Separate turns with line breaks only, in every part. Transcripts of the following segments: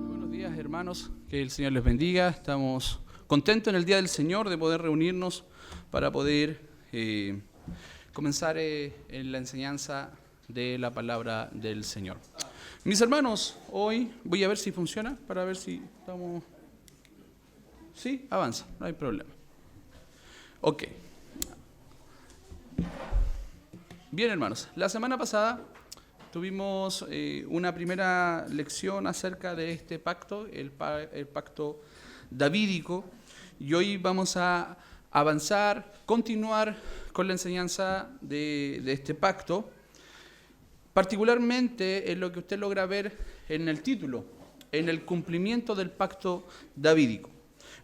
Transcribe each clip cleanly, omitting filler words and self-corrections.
Buenos días, hermanos, que el Señor les bendiga. Estamos contentos en el Día del Señor de poder reunirnos para poder comenzar en la enseñanza de la palabra del Señor. Mis hermanos, hoy voy a ver si funciona, para ver si estamos... Sí, avanza, no hay problema. Ok. Bien, hermanos, la semana pasada tuvimos una primera lección acerca de este pacto, el pacto davídico, y hoy vamos a avanzar, continuar con la enseñanza de este pacto, particularmente en lo que usted logra ver en el título, en el cumplimiento del pacto davídico.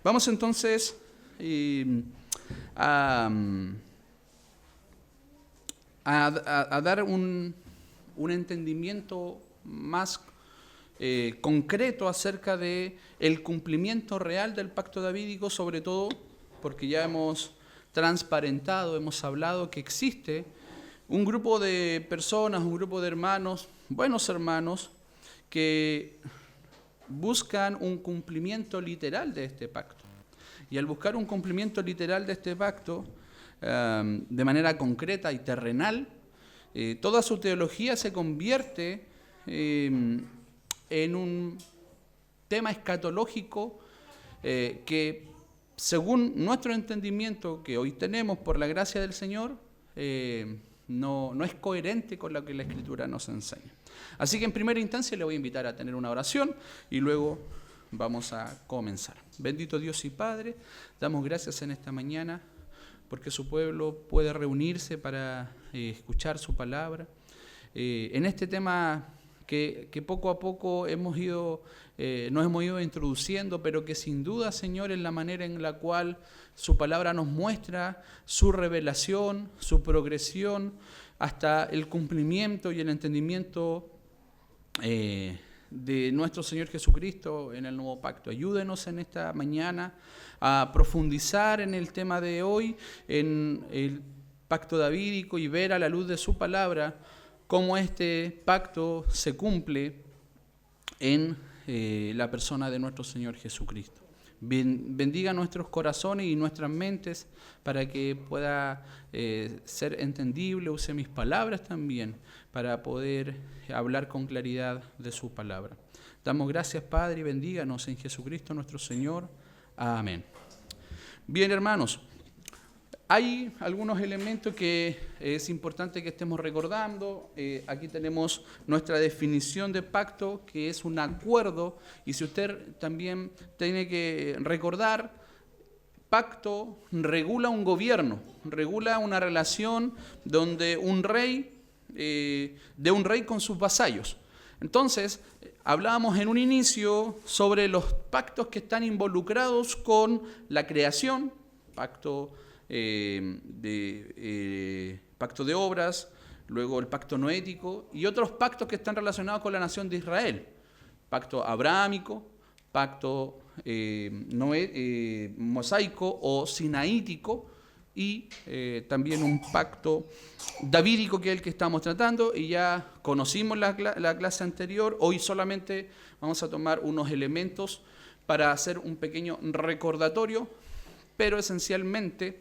Vamos entonces a dar un entendimiento más concreto acerca de el cumplimiento real del pacto davídico, sobre todo porque ya hemos transparentado, hemos hablado que existe un grupo de personas, un grupo de hermanos, buenos hermanos, que buscan un cumplimiento literal de este pacto. Y al buscar un cumplimiento literal de este pacto, de manera concreta y terrenal, toda su teología se convierte en un tema escatológico que, según nuestro entendimiento que hoy tenemos por la gracia del Señor, no es coherente con lo que la Escritura nos enseña. Así que en primera instancia le voy a invitar a tener una oración y luego vamos a comenzar. Bendito Dios y Padre, damos gracias en esta mañana porque su pueblo puede reunirse para escuchar su palabra. En este tema que poco a poco nos hemos ido introduciendo, pero que sin duda, Señor, es la manera en la cual su palabra nos muestra su revelación, su progresión, hasta el cumplimiento y el entendimiento de nuestro Señor Jesucristo en el nuevo pacto. Ayúdenos en esta mañana a profundizar en el tema de hoy, en el pacto davídico, y ver a la luz de su palabra cómo este pacto se cumple en la persona de nuestro Señor Jesucristo. Bendiga nuestros corazones y nuestras mentes para que pueda ser entendible. Use mis palabras también para poder hablar con claridad de su palabra. Damos gracias, Padre, y bendíganos en Jesucristo nuestro Señor. Amén. Bien, hermanos, hay algunos elementos que es importante que estemos recordando. Aquí tenemos nuestra definición de pacto, que es un acuerdo, y si usted también tiene que recordar, pacto regula un gobierno, regula una relación donde un rey, de un rey con sus vasallos. Entonces, hablábamos en un inicio sobre los pactos que están involucrados con la creación, pacto de obras, luego el pacto noético y otros pactos que están relacionados con la nación de Israel, pacto abrahámico, pacto mosaico o sinaítico, y también un pacto davídico, que es el que estamos tratando, y ya conocimos la clase anterior. Hoy solamente vamos a tomar unos elementos para hacer un pequeño recordatorio, pero esencialmente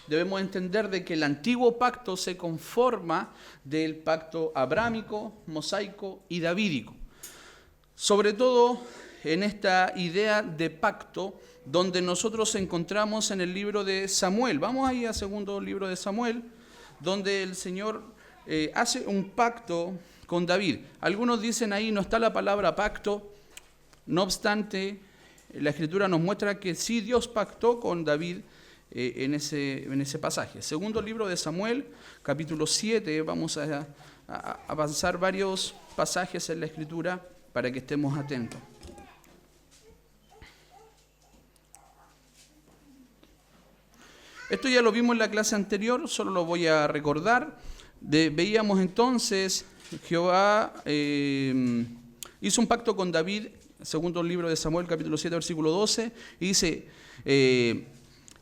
debemos entender de que el antiguo pacto se conforma del pacto abrahámico, mosaico y davídico. Sobre todo en esta idea de pacto, donde nosotros encontramos en el libro de Samuel. Vamos ahí al segundo libro de Samuel, donde el Señor hace un pacto con David. Algunos dicen ahí no está la palabra pacto, no obstante, la Escritura nos muestra que sí Dios pactó con David en ese pasaje. Segundo libro de Samuel, capítulo 7, vamos a avanzar varios pasajes en la Escritura para que estemos atentos. Esto ya lo vimos en la clase anterior, solo lo voy a recordar. Veíamos entonces, Jehová hizo un pacto con David, segundo libro de Samuel, capítulo 7, versículo 12, y dice,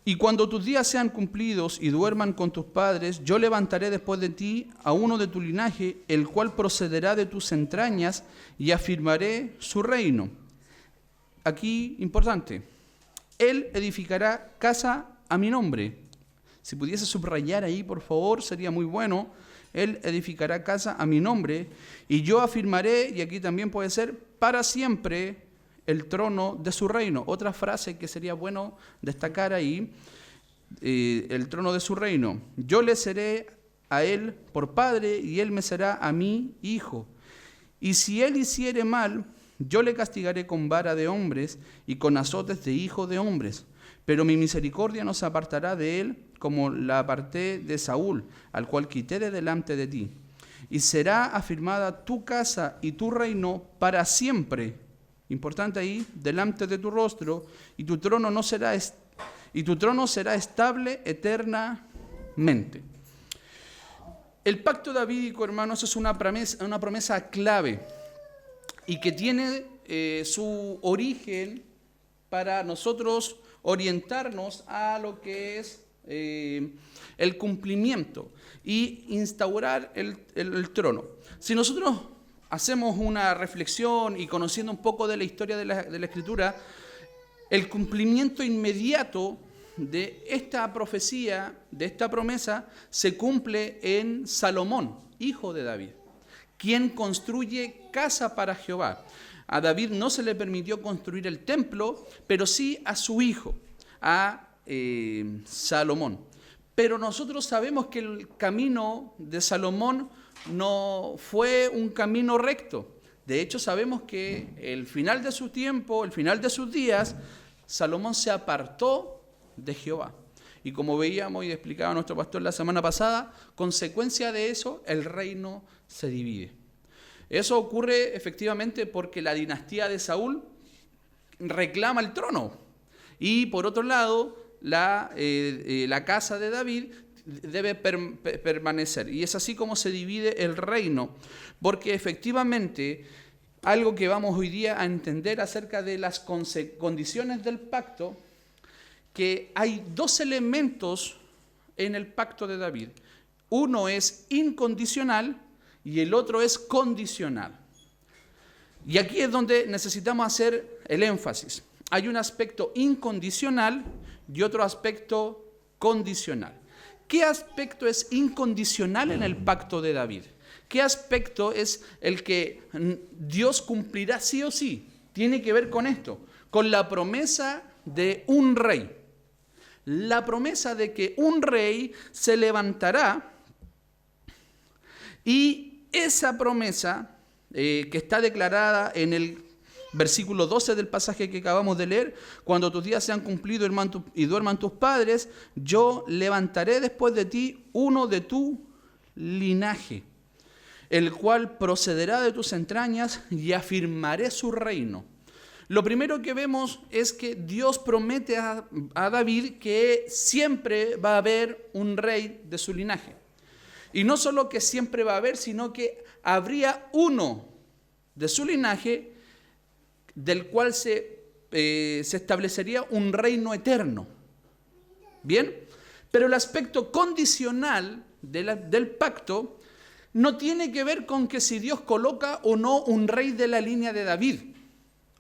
Y cuando tus días sean cumplidos y duerman con tus padres, yo levantaré después de ti a uno de tu linaje, el cual procederá de tus entrañas, y afirmaré su reino. Aquí, importante, él edificará casa a mi nombre. Si pudiese subrayar ahí, por favor, sería muy bueno. Él edificará casa a mi nombre, y yo afirmaré, y aquí también puede ser, para siempre el trono de su reino. Otra frase que sería bueno destacar ahí, el trono de su reino. Yo le seré a él por padre, y él me será a mí hijo. Y si él hiciere mal, yo le castigaré con vara de hombres y con azotes de hijos de hombres. Pero mi misericordia no se apartará de él, como la aparté de Saúl, al cual quité de delante de ti. Y será afirmada tu casa y tu reino para siempre. Importante ahí, delante de tu rostro, y tu trono será estable eternamente. El pacto davídico, hermanos, es una promesa clave y que tiene su origen para nosotros orientarnos a lo que es el cumplimiento y instaurar el trono. Si nosotros hacemos una reflexión y conociendo un poco de la historia de la Escritura, el cumplimiento inmediato de esta profecía, de esta promesa, se cumple en Salomón, hijo de David, quien construye casa para Jehová. A David no se le permitió construir el templo, pero sí a su hijo, a Salomón. Pero nosotros sabemos que el camino de Salomón no fue un camino recto. De hecho, sabemos que el final de su tiempo, el final de sus días, Salomón se apartó de Jehová. Y como veíamos y explicaba nuestro pastor la semana pasada, consecuencia de eso, el reino se divide. Eso ocurre efectivamente porque la dinastía de Saúl reclama el trono. Y por otro lado, la casa de David debe permanecer. Y es así como se divide el reino. Porque efectivamente, algo que vamos hoy día a entender acerca de las condiciones del pacto, que hay dos elementos en el pacto de David. Uno es incondicional y el otro es condicional. Y aquí es donde necesitamos hacer el énfasis. Hay un aspecto incondicional y otro aspecto condicional. ¿Qué aspecto es incondicional en el pacto de David? ¿Qué aspecto es el que Dios cumplirá sí o sí? Tiene que ver con esto, con la promesa de un rey. La promesa de que un rey se levantará, y esa promesa que está declarada en el versículo 12 del pasaje que acabamos de leer: cuando tus días sean cumplidos y duerman tus padres, yo levantaré después de ti uno de tu linaje, el cual procederá de tus entrañas, y afirmaré su reino. Lo primero que vemos es que Dios promete a David que siempre va a haber un rey de su linaje. Y no solo que siempre va a haber, sino que habría uno de su linaje del cual se establecería un reino eterno. ¿Bien? Pero el aspecto condicional del pacto no tiene que ver con que si Dios coloca o no un rey de la línea de David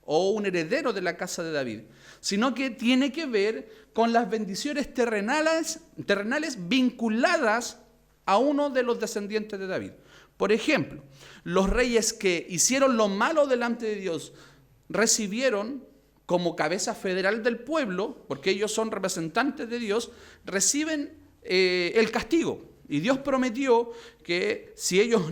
o un heredero de la casa de David, sino que tiene que ver con las bendiciones terrenales vinculadas a uno de los descendientes de David. Por ejemplo, los reyes que hicieron lo malo delante de Dios recibieron como cabeza federal del pueblo, porque ellos son representantes de Dios, reciben el castigo. Y Dios prometió que si ellos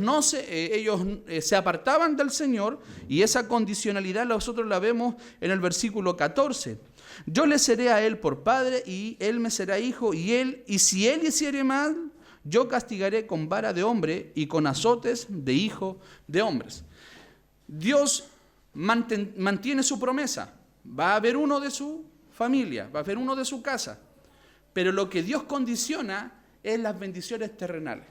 se apartaban del Señor, y esa condicionalidad nosotros la vemos en el versículo 14. Yo le seré a él por padre, y él me será hijo, y si él hiciere mal, yo castigaré con vara de hombre y con azotes de hijo de hombres. Dios mantiene su promesa. Va a haber uno de su familia, va a haber uno de su casa. Pero lo que Dios condiciona es las bendiciones terrenales.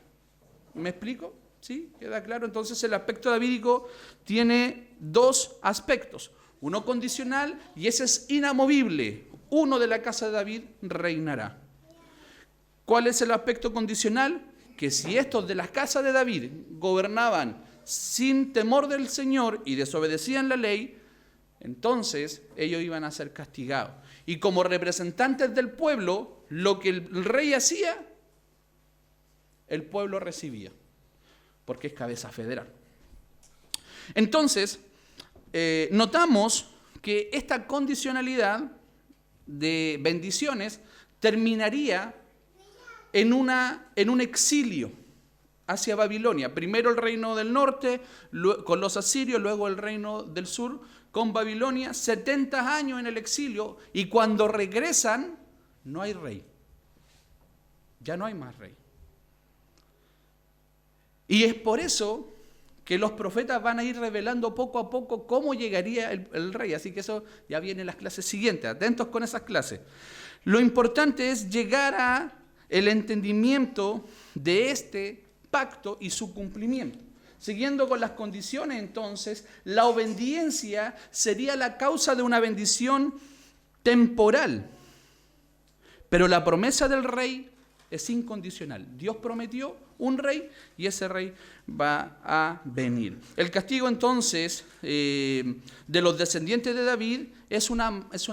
¿Me explico? ¿Sí? ¿Queda claro? Entonces el aspecto davídico tiene dos aspectos. Uno condicional, y ese es inamovible. uno de la casa de David reinará. ¿Cuál es el aspecto condicional? Que si estos de la casa de David gobernaban sin temor del Señor y desobedecían la ley, entonces ellos iban a ser castigados. Y como representantes del pueblo, lo que el rey hacía, el pueblo recibía, porque es cabeza federal. Entonces, notamos que esta condicionalidad de bendiciones terminaría en un exilio hacia Babilonia. Primero el reino del norte con los asirios, luego el reino del sur con Babilonia, 70 años en el exilio, y cuando regresan no hay rey. Ya no hay más rey. Y es por eso que los profetas van a ir revelando poco a poco cómo llegaría el rey. Así que eso ya viene en las clases siguientes. Atentos con esas clases. Lo importante es llegar a el entendimiento de este pacto y su cumplimiento. Siguiendo con las condiciones, entonces, la obediencia sería la causa de una bendición temporal. Pero la promesa del rey es incondicional. Dios prometió un rey y ese rey va a venir. El castigo entonces de los descendientes de David es una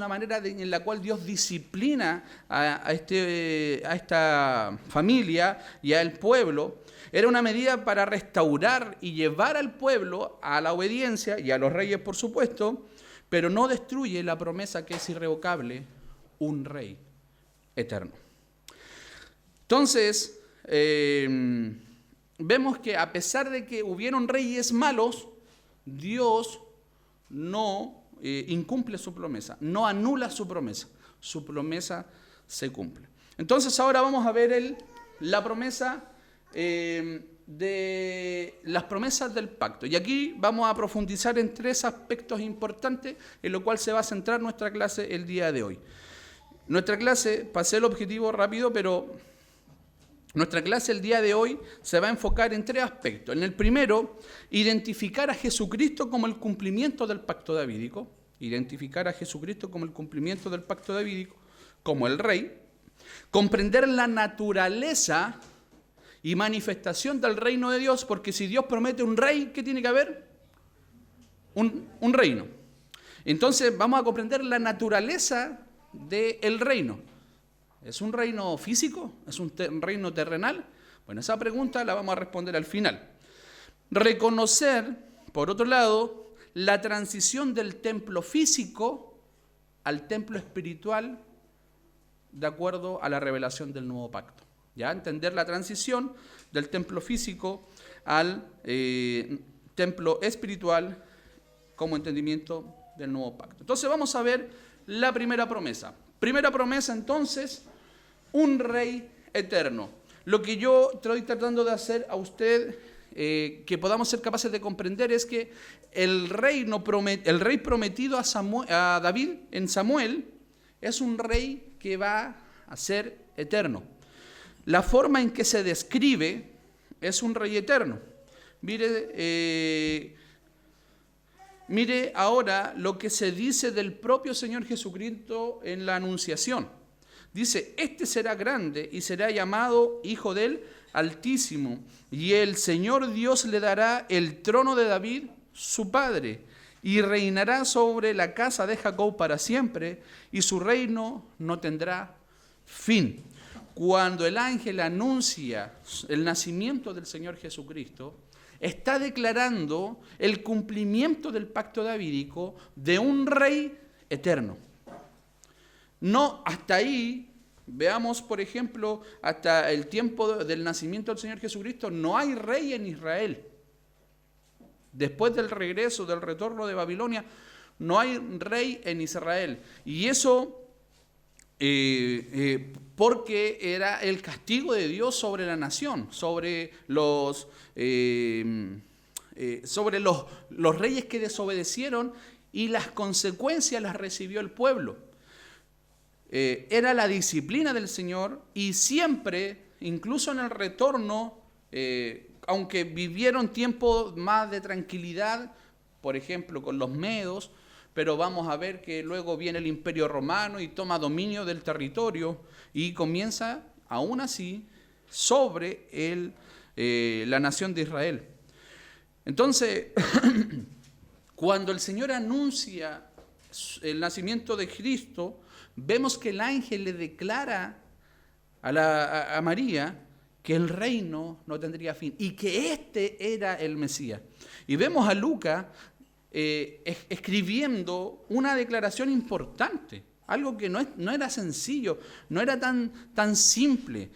manera en la cual Dios disciplina a esta familia y al pueblo. Era una medida para restaurar y llevar al pueblo a la obediencia y a los reyes, por supuesto, pero no destruye la promesa que es irrevocable, un rey eterno. Entonces, vemos que a pesar de que hubieron reyes malos, Dios no incumple su promesa, no anula su promesa se cumple. Entonces ahora vamos a ver la promesa de las promesas del pacto. Y aquí vamos a profundizar en 3 aspectos importantes en lo cual se va a centrar nuestra clase el día de hoy. Nuestra clase, pasé el objetivo rápido, pero nuestra clase el día de hoy se va a enfocar en 3 aspectos. En el primero, identificar a Jesucristo como el cumplimiento del pacto davídico. Identificar a Jesucristo como el cumplimiento del pacto davídico, como el rey. Comprender la naturaleza y manifestación del reino de Dios, porque si Dios promete un rey, ¿qué tiene que haber? Un reino. Entonces vamos a comprender la naturaleza del reino. ¿Es un reino físico? ¿Es un reino terrenal? Bueno, esa pregunta la vamos a responder al final. Reconocer, por otro lado, la transición del templo físico al templo espiritual de acuerdo a la revelación del nuevo pacto. ¿Ya? Entender la transición del templo físico al templo espiritual como entendimiento del nuevo pacto. Entonces vamos a ver la primera promesa. Primera promesa entonces, un rey eterno. Lo que yo estoy tratando de hacer a usted, que podamos ser capaces de comprender, es que el rey prometido a David en Samuel es un rey que va a ser eterno. La forma en que se describe es un rey eterno. Mire ahora lo que se dice del propio Señor Jesucristo en la Anunciación. Dice, este será grande y será llamado Hijo del Altísimo, y el Señor Dios le dará el trono de David, su padre, y reinará sobre la casa de Jacob para siempre, y su reino no tendrá fin. Cuando el ángel anuncia el nacimiento del Señor Jesucristo, está declarando el cumplimiento del pacto davídico de un rey eterno. No, hasta ahí, veamos por ejemplo, hasta el tiempo del nacimiento del Señor Jesucristo, no hay rey en Israel. Después del regreso, del retorno de Babilonia, no hay rey en Israel. Y eso porque era el castigo de Dios sobre la nación, sobre los reyes que desobedecieron, y las consecuencias las recibió el pueblo. Era la disciplina del Señor, y siempre, incluso en el retorno, aunque vivieron tiempos más de tranquilidad, por ejemplo con los medos, pero vamos a ver que luego viene el Imperio Romano y toma dominio del territorio y comienza, aún así, sobre la nación de Israel. Entonces, cuando el Señor anuncia el nacimiento de Cristo, vemos que el ángel le declara a María que el reino no tendría fin y que este era el Mesías. Y vemos a Lucas escribiendo una declaración importante, algo que no era sencillo, no era tan simple.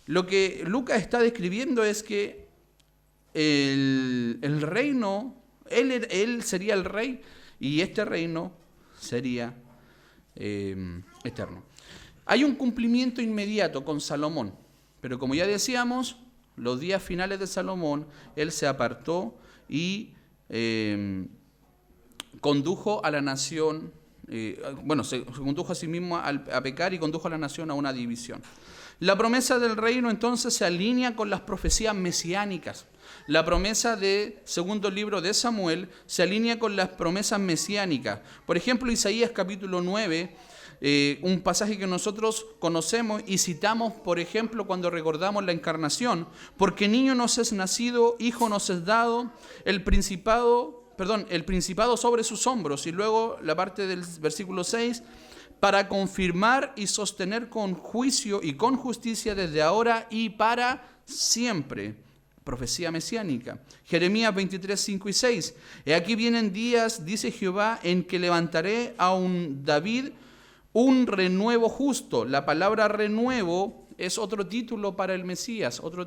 Lo que Lucas está describiendo es que el reino, él sería el rey y este reino sería eterno. Hay un cumplimiento inmediato con Salomón, pero como ya decíamos, los días finales de Salomón, él se apartó y condujo a la nación, se condujo a sí mismo a pecar y condujo a la nación a una división. La promesa del reino entonces se alinea con las profecías mesiánicas. La promesa del segundo libro de Samuel se alinea con las promesas mesiánicas. Por ejemplo, Isaías capítulo 9, un pasaje que nosotros conocemos y citamos, por ejemplo, cuando recordamos la encarnación. Porque niño nos es nacido, hijo nos es dado, el principado sobre sus hombros. Y luego la parte del versículo 6, para confirmar y sostener con juicio y con justicia desde ahora y para siempre. Profecía mesiánica. Jeremías 23, 5 y 6. He aquí vienen días, dice Jehová, en que levantaré a un David un renuevo justo. La palabra renuevo es otro título para el Mesías, otro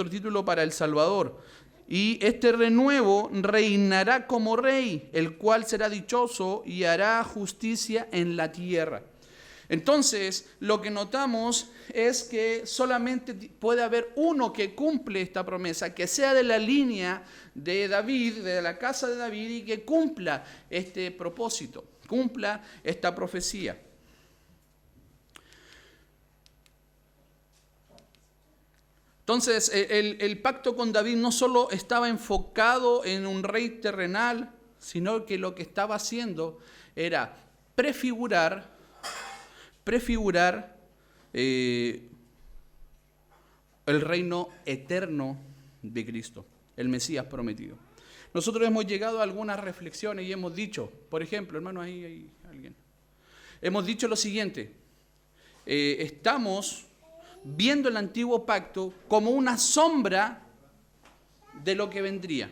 título para el Salvador. Y este renuevo reinará como rey, el cual será dichoso y hará justicia en la tierra. Entonces, lo que notamos es que solamente puede haber uno que cumple esta promesa, que sea de la línea de David, de la casa de David, y que cumpla este propósito, cumpla esta profecía. Entonces, el pacto con David no solo estaba enfocado en un rey terrenal, sino que lo que estaba haciendo era prefigurar el reino eterno de Cristo, el Mesías prometido. Nosotros hemos llegado a algunas reflexiones y hemos dicho, por ejemplo, hermano, ahí hay alguien. Hemos dicho lo siguiente, estamos viendo el antiguo pacto como una sombra de lo que vendría,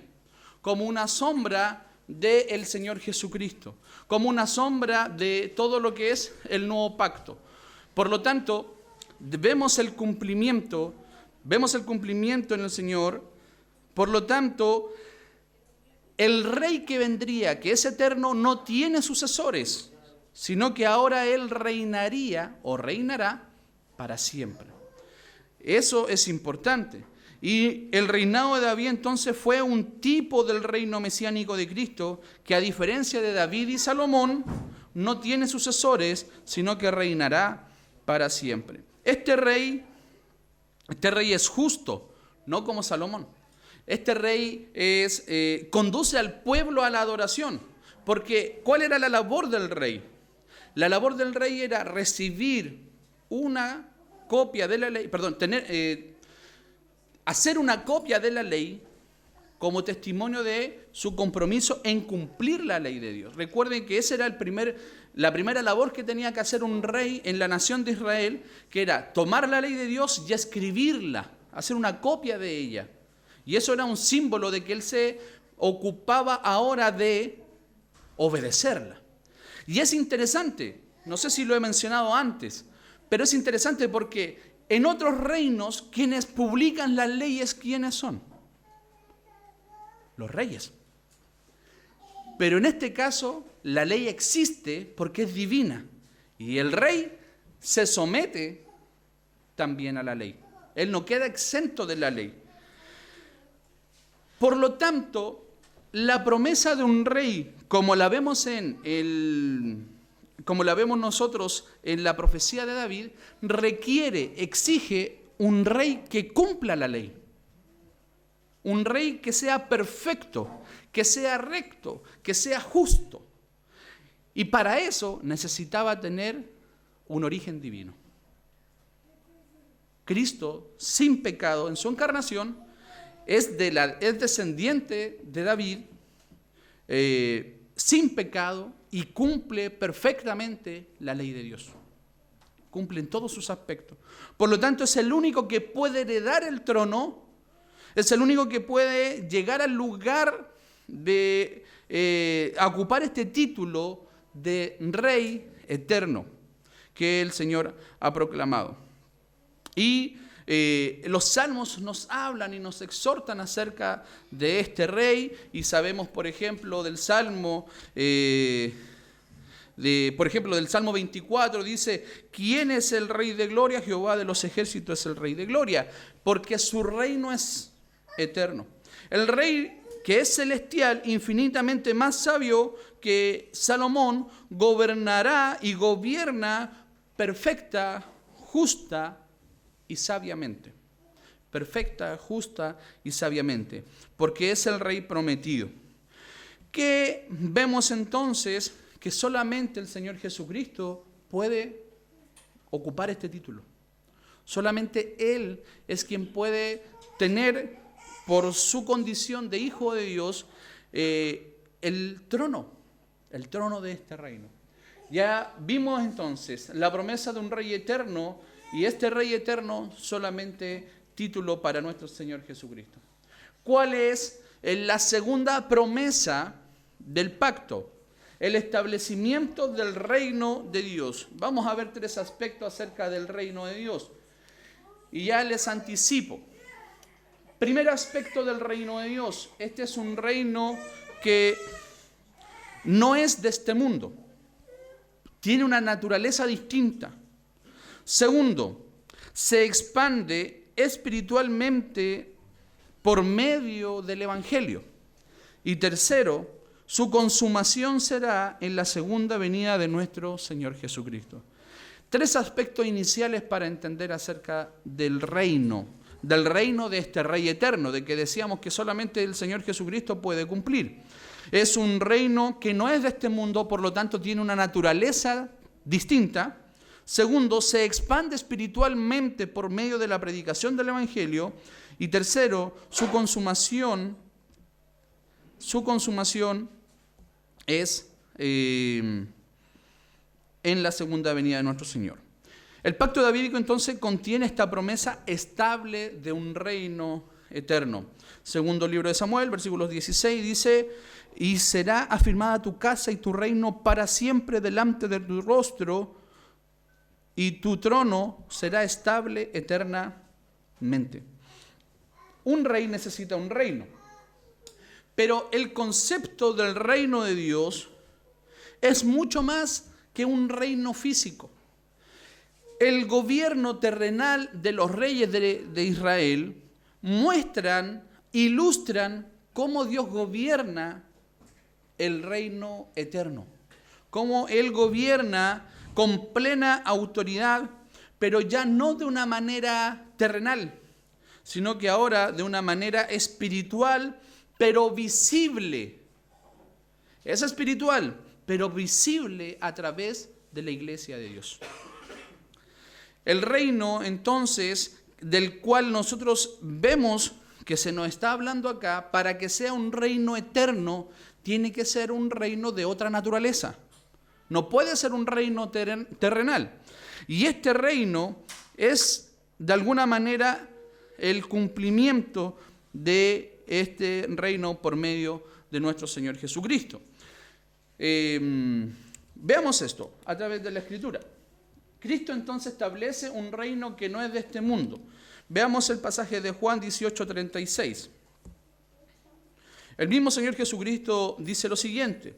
como una sombra del Señor Jesucristo, como una sombra de todo lo que es el nuevo pacto. Por lo tanto, vemos el cumplimiento en el Señor. Por lo tanto, el rey que vendría, que es eterno, no tiene sucesores, sino que ahora él reinaría o reinará para siempre. Eso es importante. Y el reinado de David entonces fue un tipo del reino mesiánico de Cristo que, a diferencia de David y Salomón, no tiene sucesores, sino que reinará para siempre. Este rey es justo, no como Salomón. Este rey conduce al pueblo a la adoración. Porque ¿cuál era la labor del rey? La labor del rey era recibir una copia de la ley, hacer una copia de la ley como testimonio de su compromiso en cumplir la ley de Dios. Recuerden que esa era la primera labor que tenía que hacer un rey en la nación de Israel, que era tomar la ley de Dios y escribirla, hacer una copia de ella. Y eso era un símbolo de que él se ocupaba ahora de obedecerla. Y es interesante, no sé si lo he mencionado antes, pero es interesante porque en otros reinos quienes publican las leyes, ¿quiénes son? Los reyes. Pero en este caso la ley existe porque es divina y el rey se somete también a la ley. Él no queda exento de la ley. Por lo tanto, la promesa de un rey, como la vemos nosotros en la profecía de David, exige un rey que cumpla la ley. un rey que sea perfecto, que sea recto, que sea justo. Y para eso necesitaba tener un origen divino. Cristo, sin pecado en su encarnación, es descendiente de David, sin pecado, y cumple perfectamente la ley de Dios. Cumple en todos sus aspectos. Por lo tanto, es el único que puede heredar el trono, es el único que puede llegar al lugar de ocupar este título de Rey eterno que el Señor ha proclamado. Y los salmos nos hablan y nos exhortan acerca de este rey, y sabemos, por ejemplo, del Salmo del Salmo 24, dice: ¿quién es el Rey de gloria? Jehová de los ejércitos es el Rey de gloria, porque su reino es eterno. El Rey que es celestial, infinitamente más sabio que Salomón, gobernará y gobierna perfecta, justa y sabiamente. Perfecta, justa y sabiamente, porque es el Rey prometido. ¿Qué vemos entonces? Que solamente el Señor Jesucristo puede ocupar este título. Solamente Él es quien puede tener, por su condición de Hijo de Dios, el trono de este reino. Ya vimos entonces la promesa de un Rey eterno, y este Rey eterno solamente título para nuestro Señor Jesucristo. ¿Cuál es la segunda promesa del pacto? El establecimiento del reino de Dios. Vamos a ver 3 aspectos acerca del reino de Dios. Y ya les anticipo. Primer aspecto del reino de Dios. Este es un reino que no es de este mundo. Tiene una naturaleza distinta. Segundo, se expande espiritualmente por medio del Evangelio. Y tercero, su consumación será en la segunda venida de nuestro Señor Jesucristo. 3 aspectos iniciales para entender acerca del reino de este Rey eterno, de que decíamos que solamente el Señor Jesucristo puede cumplir. Es un reino que no es de este mundo, por lo tanto tiene una naturaleza distinta. Segundo, se expande espiritualmente por medio de la predicación del Evangelio. Y tercero, su consumación es en la segunda venida de nuestro Señor. El pacto davídico entonces contiene esta promesa estable de un reino eterno. Segundo libro de Samuel, versículos 16, dice: y será afirmada tu casa y tu reino para siempre delante de tu rostro, y tu trono será estable eternamente. Un rey necesita un reino. Pero el concepto del reino de Dios es mucho más que un reino físico. El gobierno terrenal de los reyes de Israel ilustran cómo Dios gobierna el reino eterno. Cómo Él gobierna con plena autoridad, pero ya no de una manera terrenal, sino que ahora de una manera espiritual, pero visible. Es espiritual, pero visible a través de la iglesia de Dios. El reino, entonces, del cual nosotros vemos que se nos está hablando acá, para que sea un reino eterno, tiene que ser un reino de otra naturaleza. No puede ser un reino terrenal. Y este reino es, de alguna manera, el cumplimiento de este reino por medio de nuestro Señor Jesucristo. Veamos esto a través de la Escritura. Cristo entonces establece un reino que no es de este mundo. Veamos el pasaje de Juan 18:36. El mismo Señor Jesucristo dice lo siguiente: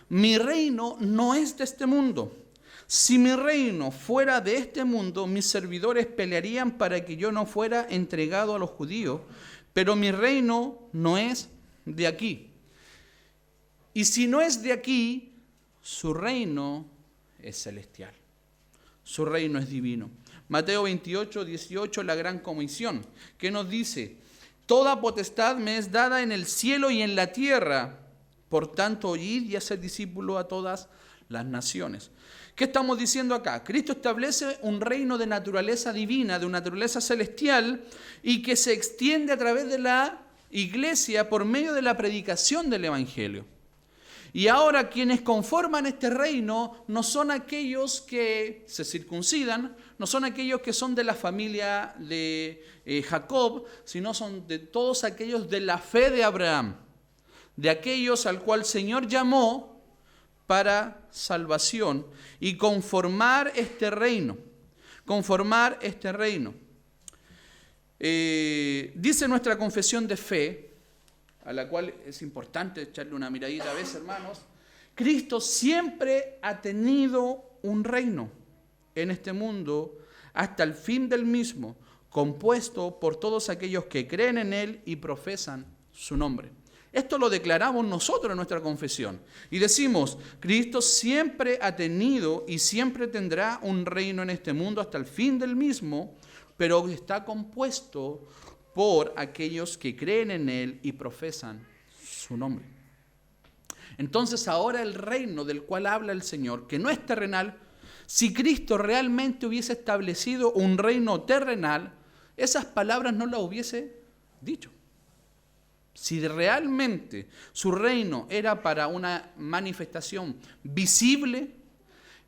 mi reino no es de este mundo. Si mi reino fuera de este mundo, mis servidores pelearían para que yo no fuera entregado a los judíos, pero mi reino no es de aquí. Y si no es de aquí, su reino es celestial. Su reino es divino. Mateo 28:18, la gran comisión, que nos dice: Toda potestad me es dada en el cielo y en la tierra. Por tanto, id y haced discípulos a todas las naciones. ¿Qué estamos diciendo acá? Cristo establece un reino de naturaleza divina, de una naturaleza celestial, y que se extiende a través de la iglesia por medio de la predicación del Evangelio. Y ahora quienes conforman este reino no son aquellos que se circuncidan, no son aquellos que son de la familia de Jacob, sino son de todos aquellos de la fe de Abraham, de aquellos al cual el Señor llamó para salvación y conformar este reino. Conformar este reino. Dice nuestra confesión de fe, a la cual es importante echarle una miradita a veces, hermanos. Cristo siempre ha tenido un reino en este mundo hasta el fin del mismo, compuesto por todos aquellos que creen en Él y profesan su nombre. Esto lo declaramos nosotros en nuestra confesión. Y decimos, Cristo siempre ha tenido y siempre tendrá un reino en este mundo hasta el fin del mismo, pero está compuesto por aquellos que creen en Él y profesan su nombre. Entonces ahora el reino del cual habla el Señor, que no es terrenal, si Cristo realmente hubiese establecido un reino terrenal, esas palabras no las hubiese dicho. Si realmente su reino era para una manifestación visible,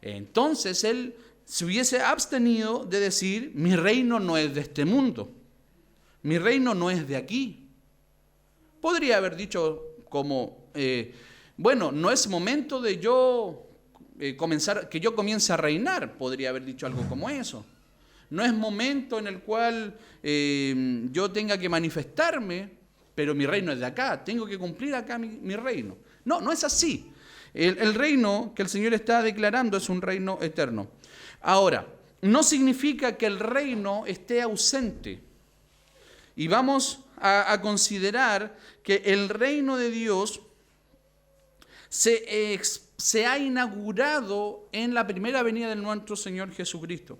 entonces Él se hubiese abstenido de decir, mi reino no es de este mundo. Mi reino no es de aquí. Podría haber dicho como, bueno, no es momento de yo que yo comience a reinar. Podría haber dicho algo como eso. No es momento en el cual yo tenga que manifestarme, pero mi reino es de acá. Tengo que cumplir acá mi reino. No, no es así. El reino que el Señor está declarando es un reino eterno. Ahora, no significa que el reino esté ausente. Y vamos a considerar que el reino de Dios se ha inaugurado en la primera venida de nuestro Señor Jesucristo.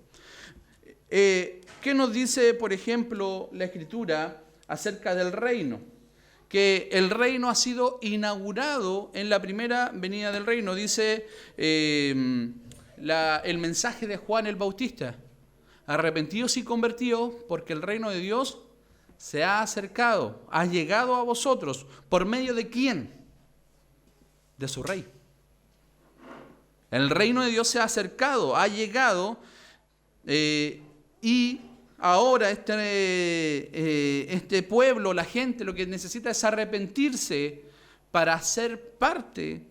¿Qué nos dice, por ejemplo, la Escritura acerca del reino? Que el reino ha sido inaugurado en la primera venida del reino. Dice el mensaje de Juan el Bautista. Arrepentidos y convertidos, porque el reino de Dios se ha acercado, ha llegado a vosotros. ¿Por medio de quién? De su rey. El reino de Dios se ha acercado, ha llegado, y ahora este pueblo, la gente, lo que necesita es arrepentirse para ser parte,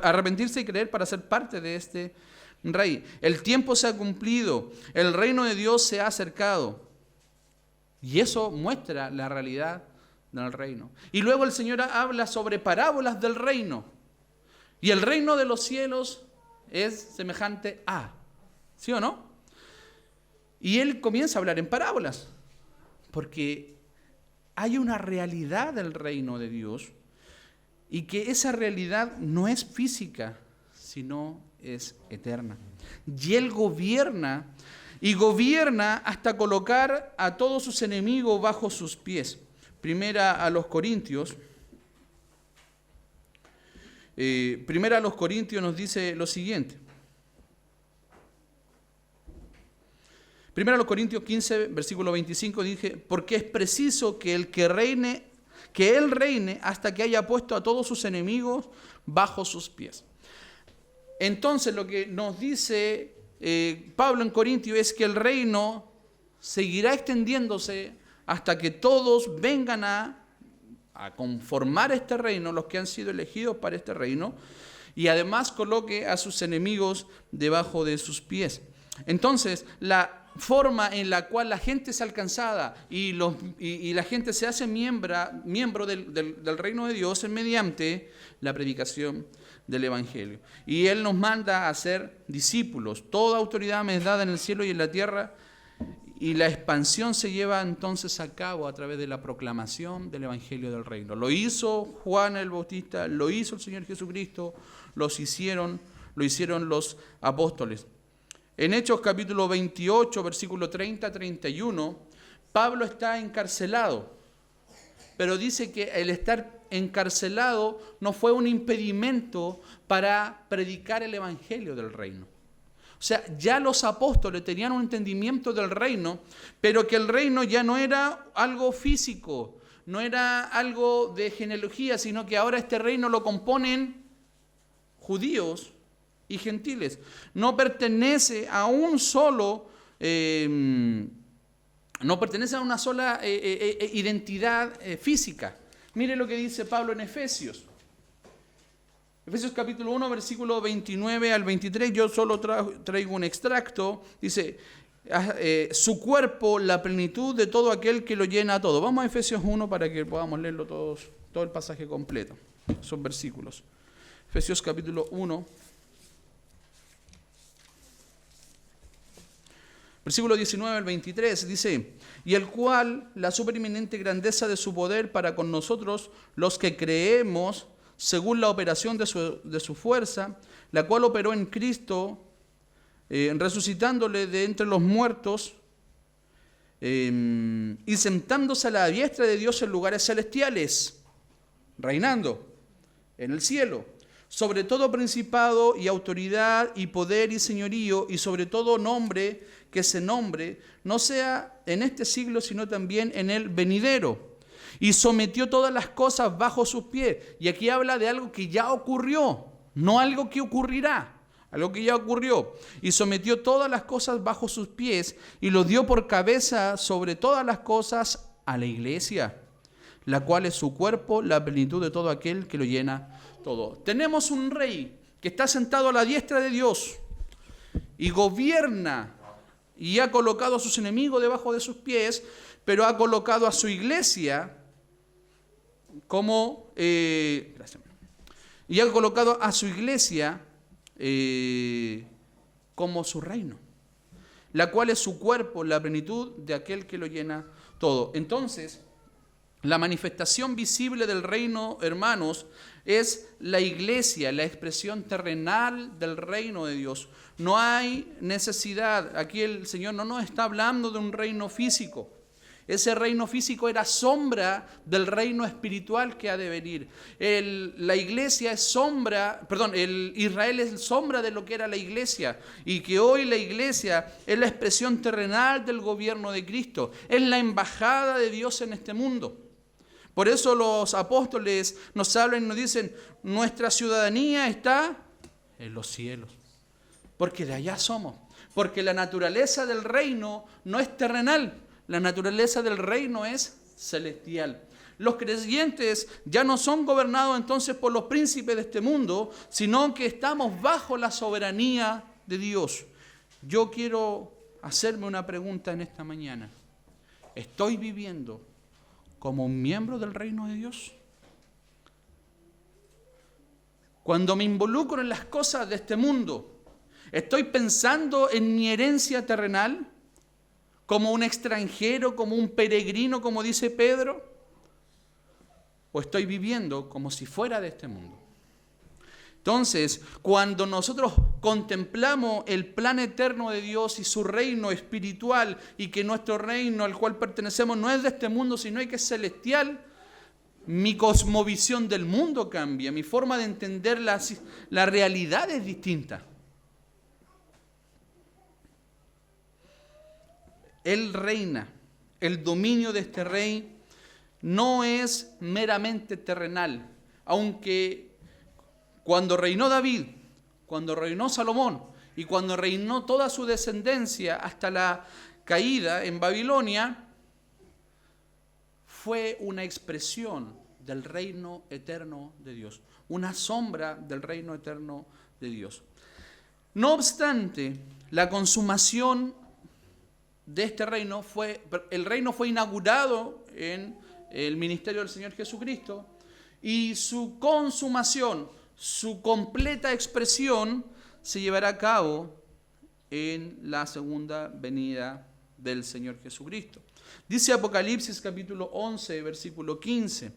arrepentirse y creer para ser parte de este rey. El tiempo se ha cumplido, el reino de Dios se ha acercado. Y eso muestra la realidad del reino. Y luego el Señor habla sobre parábolas del reino. Y el reino de los cielos es semejante a, ¿sí o no? Y Él comienza a hablar en parábolas, porque hay una realidad del reino de Dios y que esa realidad no es física, sino es eterna. Y Él gobierna, y gobierna hasta colocar a todos sus enemigos bajo sus pies. Primera a los Corintios nos dice lo siguiente. Primera a los Corintios 15, versículo 25, dije, porque es preciso que Él reine hasta que haya puesto a todos sus enemigos bajo sus pies. Entonces lo que nos dice Pablo en Corintios es que el reino seguirá extendiéndose hasta que todos vengan a conformar este reino, los que han sido elegidos para este reino, y además coloque a sus enemigos debajo de sus pies. Entonces, la forma en la cual la gente es alcanzada y la gente se hace miembro del reino de Dios es mediante la predicación del Evangelio. Y Él nos manda a ser discípulos. Toda autoridad me es dada en el cielo y en la tierra, y la expansión se lleva entonces a cabo a través de la proclamación del Evangelio del reino. Lo hizo Juan el Bautista, lo hizo el Señor Jesucristo, lo hicieron los apóstoles. En Hechos capítulo 28, versículo 30-31, Pablo está encarcelado. pero dice que el estar encarcelado no fue un impedimento para predicar el evangelio del reino. O sea, ya los apóstoles tenían un entendimiento del reino, pero que el reino ya no era algo físico, no era algo de genealogía, sino que ahora este reino lo componen judíos y gentiles. No pertenece a un solo, no pertenece a una sola identidad física. Mire lo que dice Pablo en Efesios. Efesios capítulo 1, versículo 29 al 23, yo solo traigo un extracto. Dice, su cuerpo, la plenitud de todo aquel que lo llena todo. Vamos a Efesios 1 para que podamos leerlo todo el pasaje completo, esos versículos. Efesios capítulo 1, versículo 19 al 23, dice, y el cual la supereminente grandeza de su poder para con nosotros, los que creemos, según la operación de su fuerza, la cual operó en Cristo, resucitándole de entre los muertos y sentándose a la diestra de Dios en lugares celestiales, reinando en el cielo, sobre todo principado y autoridad y poder y señorío y sobre todo nombre que se nombre, no sea en este siglo, sino también en el venidero. Y sometió todas las cosas bajo sus pies. Y aquí habla de algo que ya ocurrió, no algo que ocurrirá, algo que ya ocurrió. Y sometió todas las cosas bajo sus pies y lo dio por cabeza sobre todas las cosas a la iglesia, la cual es su cuerpo, la plenitud de todo aquel que lo llena todo. Tenemos un rey que está sentado a la diestra de Dios y gobierna y ha colocado a sus enemigos debajo de sus pies, pero ha colocado a su iglesia como y ha colocado a su iglesia como su reino, la cual es su cuerpo, la plenitud de aquel que lo llena todo. Entonces, la manifestación visible del reino, hermanos, es la iglesia, la expresión terrenal del reino de Dios. No hay necesidad, aquí el Señor no nos está hablando de un reino físico. Ese reino físico era sombra del reino espiritual que ha de venir. La iglesia es sombra, Israel es sombra de lo que era la iglesia. Y que hoy la iglesia es la expresión terrenal del gobierno de Cristo. Es la embajada de Dios en este mundo. Por eso los apóstoles nos hablan y nos dicen, nuestra ciudadanía está en los cielos. Porque de allá somos. Porque la naturaleza del reino no es terrenal. La naturaleza del reino es celestial. Los creyentes ya no son gobernados entonces por los príncipes de este mundo, sino que estamos bajo la soberanía de Dios. Yo quiero hacerme una pregunta en esta mañana. ¿Estoy viviendo como un miembro del reino de Dios? Cuando me involucro en las cosas de este mundo, ¿estoy pensando en mi herencia terrenal? ¿Como un extranjero, como un peregrino, como dice Pedro? ¿O estoy viviendo como si fuera de este mundo? Entonces, cuando nosotros contemplamos el plan eterno de Dios y su reino espiritual, y que nuestro reino al cual pertenecemos no es de este mundo, sino que es celestial, mi cosmovisión del mundo cambia, mi forma de entender la realidad es distinta. Él reina. El dominio de este rey no es meramente terrenal, aunque cuando reinó David, cuando reinó Salomón y cuando reinó toda su descendencia hasta la caída en Babilonia, fue una expresión del reino eterno de Dios, una sombra del reino eterno de Dios. No obstante, la consumación de este reino el reino fue inaugurado en el ministerio del Señor Jesucristo, y su consumación, su completa expresión se llevará a cabo en la segunda venida del Señor Jesucristo. Dice Apocalipsis capítulo 11, versículo 15,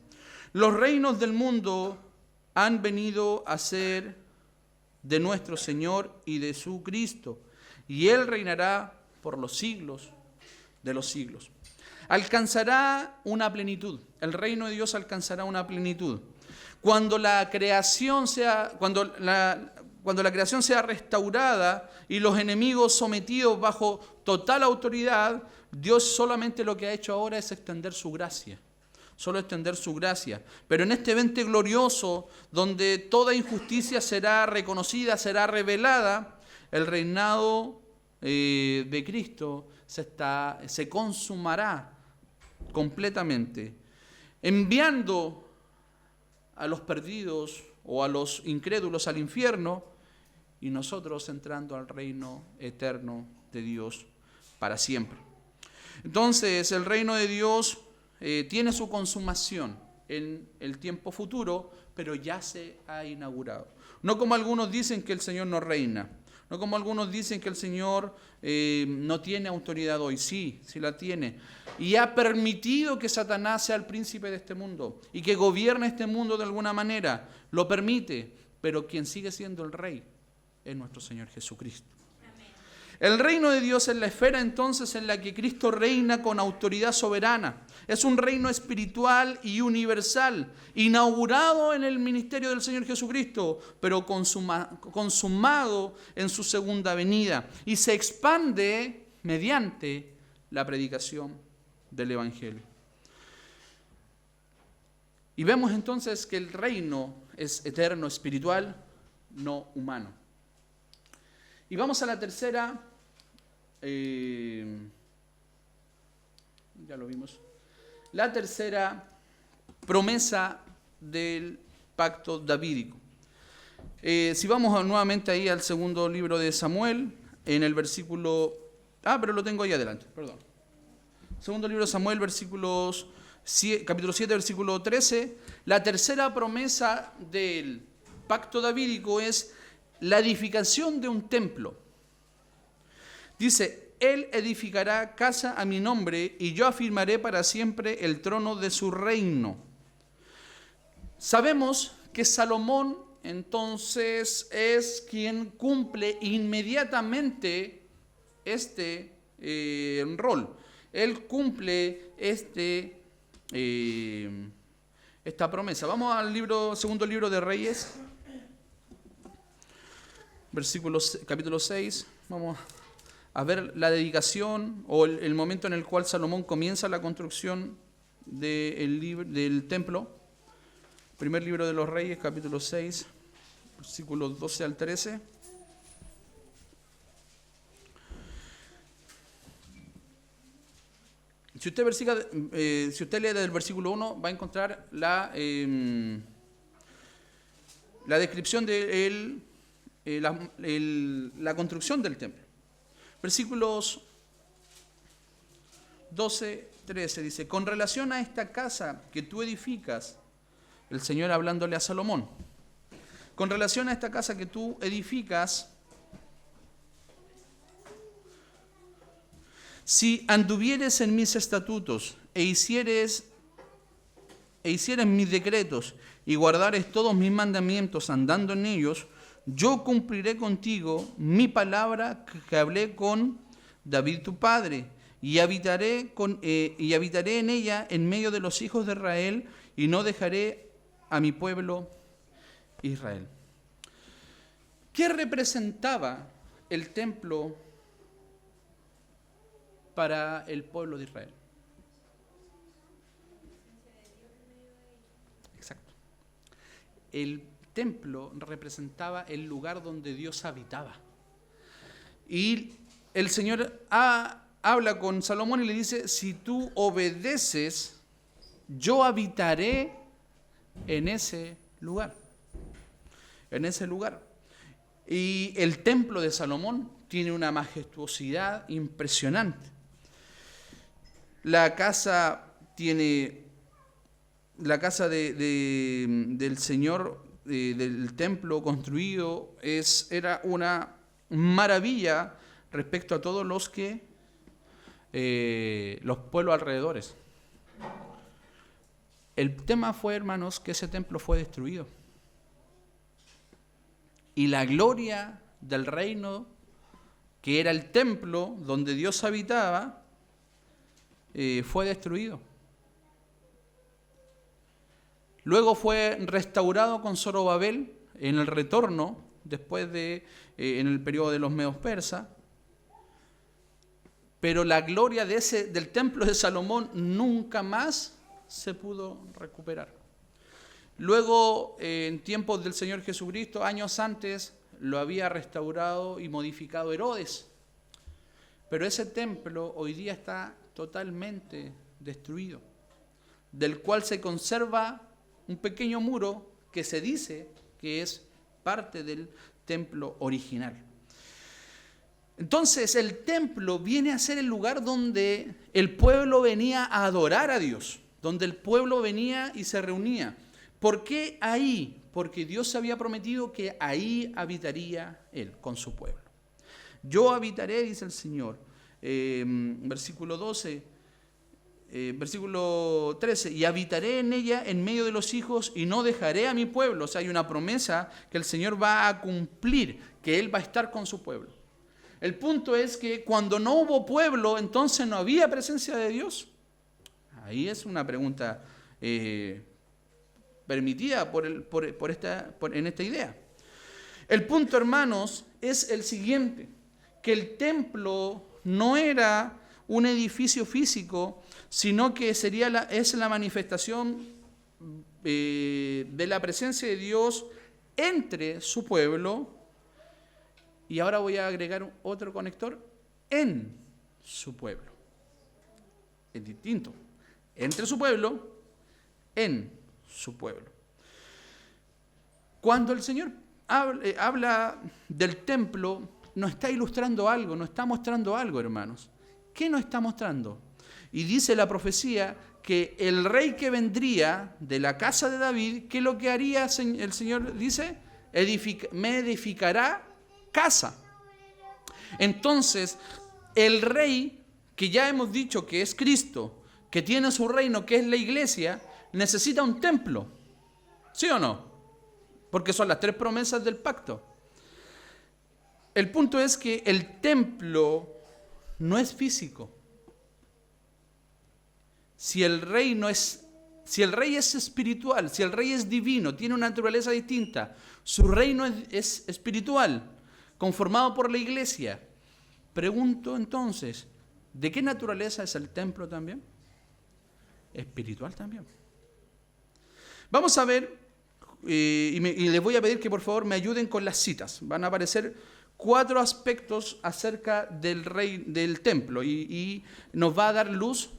los reinos del mundo han venido a ser de nuestro Señor y de su Cristo, y Él reinará por los siglos de los siglos. alcanzará una plenitud. El reino de Dios alcanzará una plenitud. Cuando la creación sea restaurada y los enemigos sometidos bajo total autoridad, Dios solamente lo que ha hecho ahora es extender su gracia. Solo extender su gracia. Pero en este evento glorioso, donde toda injusticia será reconocida, será revelada, el reinado de Cristo se consumará completamente, enviando a los perdidos o a los incrédulos al infierno y nosotros entrando al reino eterno de Dios para siempre. Entonces, el reino de Dios tiene su consumación en el tiempo futuro, pero ya se ha inaugurado. No como algunos dicen que el Señor no reina, no como algunos dicen que el Señor no tiene autoridad hoy. Sí, sí la tiene. Y ha permitido que Satanás sea el príncipe de este mundo y que gobierne este mundo de alguna manera. Lo permite, pero quien sigue siendo el rey es nuestro Señor Jesucristo. El reino de Dios es la esfera entonces en la que Cristo reina con autoridad soberana. Es un reino espiritual y universal, inaugurado en el ministerio del Señor Jesucristo, pero consumado en su segunda venida. Y se expande mediante la predicación del Evangelio. Y vemos entonces que el reino es eterno, espiritual, no humano. Y vamos a la tercera, ya lo vimos, la tercera promesa del pacto davídico. Si vamos nuevamente ahí al segundo libro de Samuel, en el versículo, pero lo tengo ahí adelante, perdón. Segundo libro de Samuel, capítulo 7, versículo 13, la tercera promesa del pacto davídico es la edificación de un templo. Dice, Él edificará casa a mi nombre y yo afirmaré para siempre el trono de su reino. Sabemos que Salomón entonces es quien cumple inmediatamente este rol. Él cumple esta promesa. Vamos al segundo libro de Reyes. Capítulo 6, vamos a ver la dedicación o el momento en el cual Salomón comienza la construcción del templo. Primer libro de los Reyes, capítulo 6, versículos 12 al 13. Si usted lee del versículo 1, va a encontrar la descripción de la construcción del templo. Versículos 12, 13 dice, con relación a esta casa que tú edificas, el Señor hablándole a Salomón, con relación a esta casa que tú edificas, si anduvieres en mis estatutos e hicieres mis decretos y guardares todos mis mandamientos andando en ellos, yo cumpliré contigo mi palabra que hablé con David tu padre, y habitaré en ella en medio de los hijos de Israel, y no dejaré a mi pueblo Israel. ¿Qué representaba el templo para el pueblo de Israel? Exacto. El templo representaba el lugar donde Dios habitaba. Y el Señor habla con Salomón y le dice, si tú obedeces, yo habitaré en ese lugar. En ese lugar. Y el templo de Salomón tiene una majestuosidad impresionante. La casa del Señor, del templo construido, era una maravilla respecto a todos los pueblos alrededores. El tema fue, hermanos, que ese templo fue destruido. Y la gloria del reino, que era el templo donde Dios habitaba, fue destruido. Luego fue restaurado con Zorobabel en el retorno, después en el periodo de los medos persas. Pero la gloria del templo de Salomón nunca más se pudo recuperar. Luego, en tiempos del Señor Jesucristo, años antes, lo había restaurado y modificado Herodes. Pero ese templo hoy día está totalmente destruido, del cual se conserva un pequeño muro que se dice que es parte del templo original. Entonces el templo viene a ser el lugar donde el pueblo venía a adorar a Dios, donde el pueblo venía y se reunía. ¿Por qué ahí? Porque Dios había prometido que ahí habitaría Él con su pueblo. Yo habitaré, dice el Señor, versículo 12, versículo 13, y habitaré en ella en medio de los hijos y no dejaré a mi pueblo. O sea, hay una promesa que el Señor va a cumplir, que Él va a estar con su pueblo. El punto es que cuando no hubo pueblo, entonces no había presencia de Dios. Ahí es una pregunta permitida en esta idea. El punto, hermanos, es el siguiente, que el templo no era un edificio físico, sino que es la manifestación de la presencia de Dios entre su pueblo. Y ahora voy a agregar otro conector, en su pueblo. Es distinto. Entre su pueblo, en su pueblo. Cuando el Señor habla del templo, nos está ilustrando algo, nos está mostrando algo, hermanos. ¿Qué nos está mostrando? Y dice la profecía que el rey que vendría de la casa de David, ¿qué es lo que haría? El Señor dice, me edificará casa. Entonces, el rey, que ya hemos dicho que es Cristo, que tiene su reino, que es la iglesia, necesita un templo. ¿Sí o no? Porque son las 3 promesas del pacto. El punto es que el templo no es físico. Si el rey es espiritual, si el rey es divino, tiene una naturaleza distinta, su reino es espiritual, conformado por la iglesia. Pregunto entonces, ¿de qué naturaleza es el templo también? Espiritual también. Vamos a ver, y les voy a pedir que por favor me ayuden con las citas. Van a aparecer 4 aspectos acerca del templo y nos va a dar luz.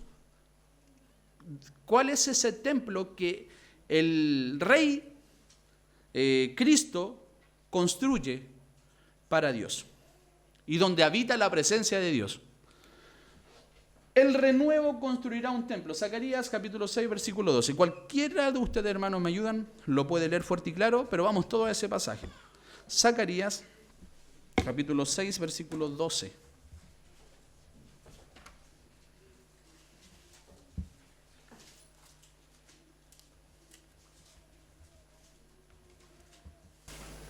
¿Cuál es ese templo que el rey Cristo construye para Dios y donde habita la presencia de Dios? El renuevo construirá un templo. Zacarías capítulo 6, versículo 12. Cualquiera de ustedes, hermanos, me ayudan, lo puede leer fuerte y claro, pero vamos todo a ese pasaje. Zacarías capítulo 6, versículo 12.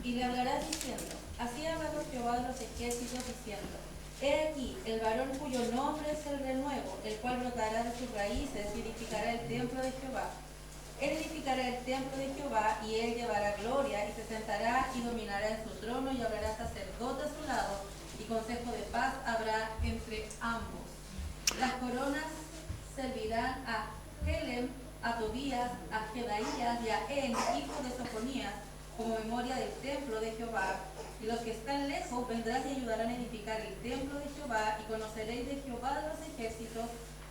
Y le hablarás diciendo, así ha hablado Jehová de los ejércitos diciendo, he aquí, el varón cuyo nombre es el renuevo, el cual brotará de sus raíces y edificará el templo de Jehová. Él edificará el templo de Jehová y él llevará gloria y se sentará y dominará en su trono y habrá sacerdote a su lado y consejo de paz habrá entre ambos. Las coronas servirán a Helem, a Tobías, a Jedaías y a En, hijo de Sofonías, como memoria del templo de Jehová. Y los que están lejos vendrán y ayudarán a edificar el templo de Jehová, y conoceréis de Jehová de los ejércitos,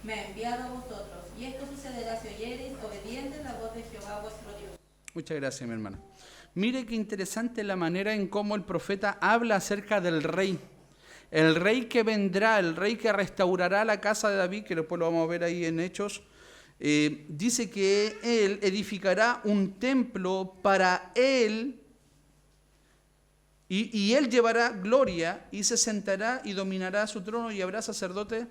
me ha enviado a vosotros. Y esto sucederá si oyereis obedientes la voz de Jehová vuestro Dios.
Muchas gracias, mi hermana. Mire qué interesante la manera en cómo el profeta habla acerca del rey. El rey que vendrá, el rey que restaurará la casa de David, que después lo vamos a ver ahí en Hechos, dice que él edificará un templo para él y él llevará gloria y se sentará y dominará su trono y habrá sacerdote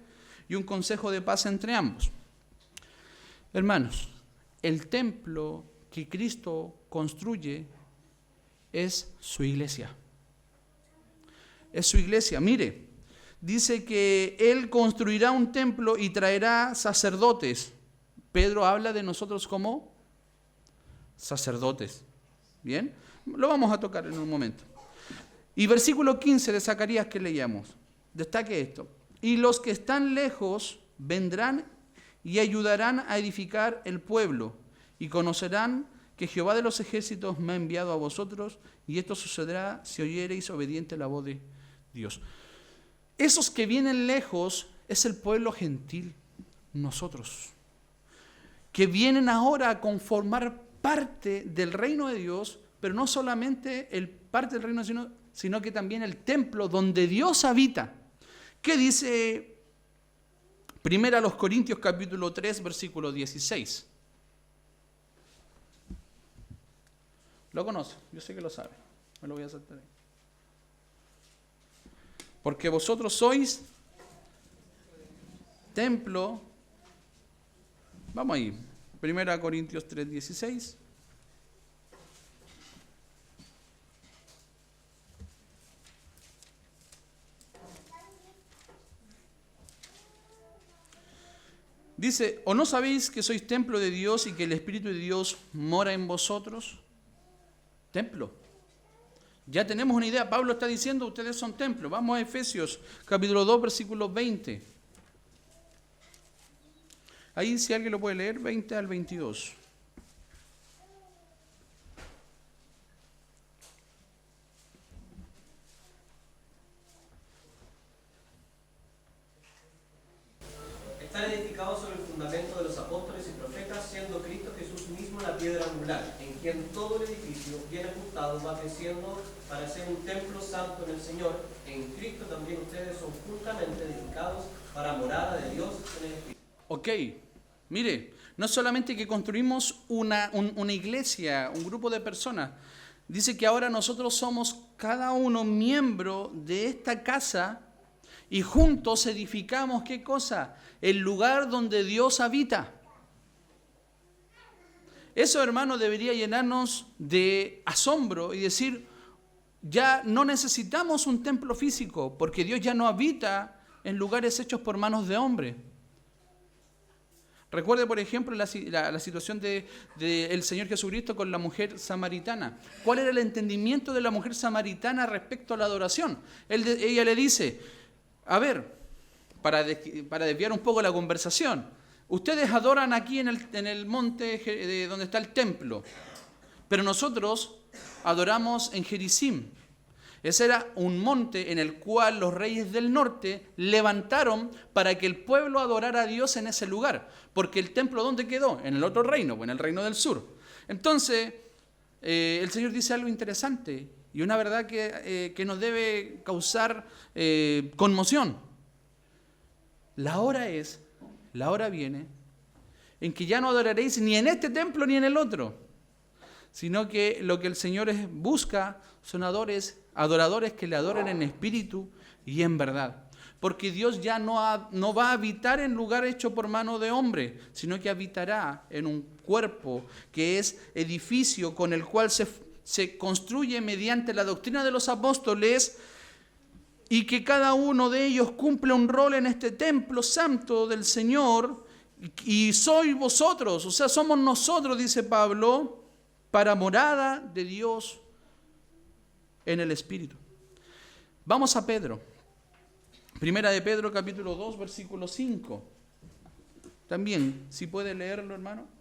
y un consejo de paz entre ambos. Hermanos, el templo que Cristo construye es su iglesia. Es su iglesia. Mire, dice que Él construirá un templo y traerá sacerdotes. Pedro habla de nosotros como sacerdotes. ¿Bien? Lo vamos a tocar en un momento. Y versículo 15 de Zacarías que leíamos. Destaque esto. Y los que están lejos vendrán y ayudarán a edificar el pueblo y conocerán que Jehová de los ejércitos me ha enviado a vosotros, y esto sucederá si oyereis obediente la voz de Dios. Esos que vienen lejos es el pueblo gentil, nosotros, que vienen ahora a conformar parte del reino de Dios, pero no solamente el parte del reino, sino que también el templo donde Dios habita. ¿Qué dice 1 Corintios capítulo 3, versículo 16? Lo conoce, yo sé que lo sabe, me lo voy a saltar ahí. Porque vosotros sois templo, vamos ahí, 1 Corintios 3, 16. Dice, ¿o no sabéis que sois templo de Dios y que el Espíritu de Dios mora en vosotros? Templo. Ya tenemos una idea. Pablo está diciendo, ustedes son templo. Vamos a Efesios, capítulo 2, versículo 20. Ahí si alguien lo puede leer, 20 al 22.
Están edificados sobre el fundamento de los apóstoles y profetas, siendo Cristo Jesús mismo la piedra angular, en quien todo el edificio, bien ajustado, va creciendo para ser un templo santo en el Señor. En Cristo también ustedes son juntamente edificados para morada de Dios en el Espíritu.
Ok, mire, no solamente que construimos una iglesia, un grupo de personas, dice que ahora nosotros somos cada uno miembro de esta casa y juntos edificamos, ¿qué cosa? El lugar donde Dios habita. Eso, hermano, debería llenarnos de asombro y decir, ya no necesitamos un templo físico, porque Dios ya no habita en lugares hechos por manos de hombre. Recuerde, por ejemplo, la situación del Señor Jesucristo con la mujer samaritana. ¿Cuál era el entendimiento de la mujer samaritana respecto a la adoración? Ella le dice, a ver, para desviar un poco la conversación, ustedes adoran aquí en el monte donde está el templo, pero nosotros adoramos en Gerizim. Ese era un monte en el cual los reyes del norte levantaron para que el pueblo adorara a Dios en ese lugar. Porque el templo, ¿dónde quedó? En el otro reino, en el reino del sur. Entonces, el Señor dice algo interesante y una verdad que nos debe causar conmoción. La hora viene en que ya no adoraréis ni en este templo ni en el otro, sino que lo que el Señor busca son adoradores que le adoren en espíritu y en verdad. Porque Dios ya no va a habitar en lugar hecho por mano de hombre, sino que habitará en un cuerpo que es edificio con el cual se construye mediante la doctrina de los apóstoles, y que cada uno de ellos cumple un rol en este templo santo del Señor, y sois vosotros, o sea, somos nosotros, dice Pablo, para morada de Dios en el Espíritu. Vamos a Pedro. Primera de Pedro, capítulo 2, versículo 5. También, si puede leerlo, hermano.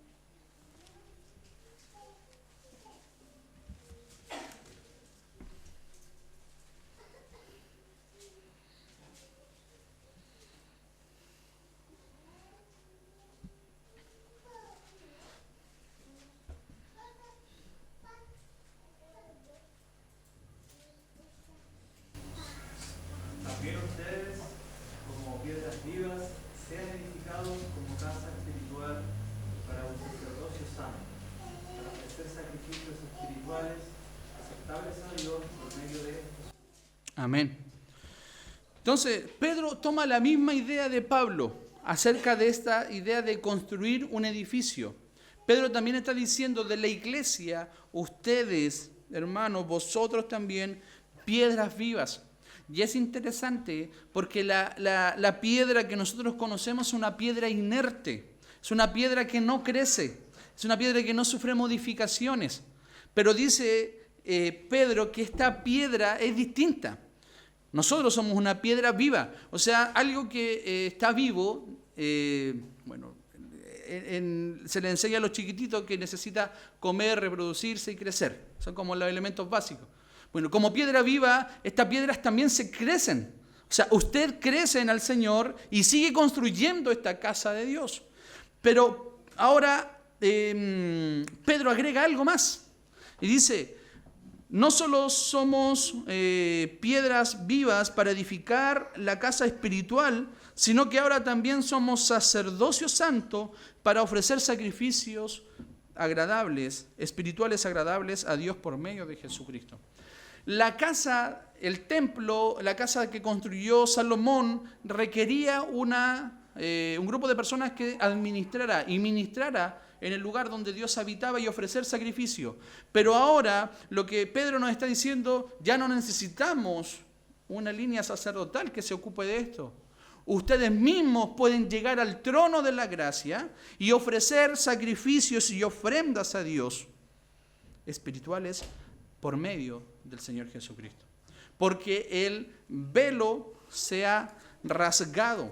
También ustedes, como piedras vivas, sean edificados como casa espiritual para un sacerdocio santo, para ofrecer sacrificios espirituales aceptables a Dios por medio de estos.
Amén. Entonces, Pedro toma la misma idea de Pablo acerca de esta idea de construir un edificio. Pedro también está diciendo de la iglesia, ustedes, hermanos, vosotros también, piedras vivas. Y es interesante porque la piedra que nosotros conocemos es una piedra inerte, es una piedra que no crece, es una piedra que no sufre modificaciones. Pero dice Pedro que esta piedra es distinta. Nosotros somos una piedra viva, o sea, algo que está vivo, se le enseña a los chiquititos que necesita comer, reproducirse y crecer. Son como los elementos básicos. Bueno, como piedra viva, estas piedras también se crecen. O sea, usted crece en el Señor y sigue construyendo esta casa de Dios. Pero ahora Pedro agrega algo más. Y dice, no solo somos piedras vivas para edificar la casa espiritual, sino que ahora también somos sacerdocio santo para ofrecer sacrificios agradables, espirituales agradables a Dios por medio de Jesucristo. La casa, el templo, la casa que construyó Salomón requería un grupo de personas que administrara y ministrara en el lugar donde Dios habitaba y ofrecer sacrificio. Pero ahora lo que Pedro nos está diciendo, ya no necesitamos una línea sacerdotal que se ocupe de esto. Ustedes mismos pueden llegar al trono de la gracia y ofrecer sacrificios y ofrendas a Dios espirituales por medio del Señor Jesucristo. Porque el velo se ha rasgado.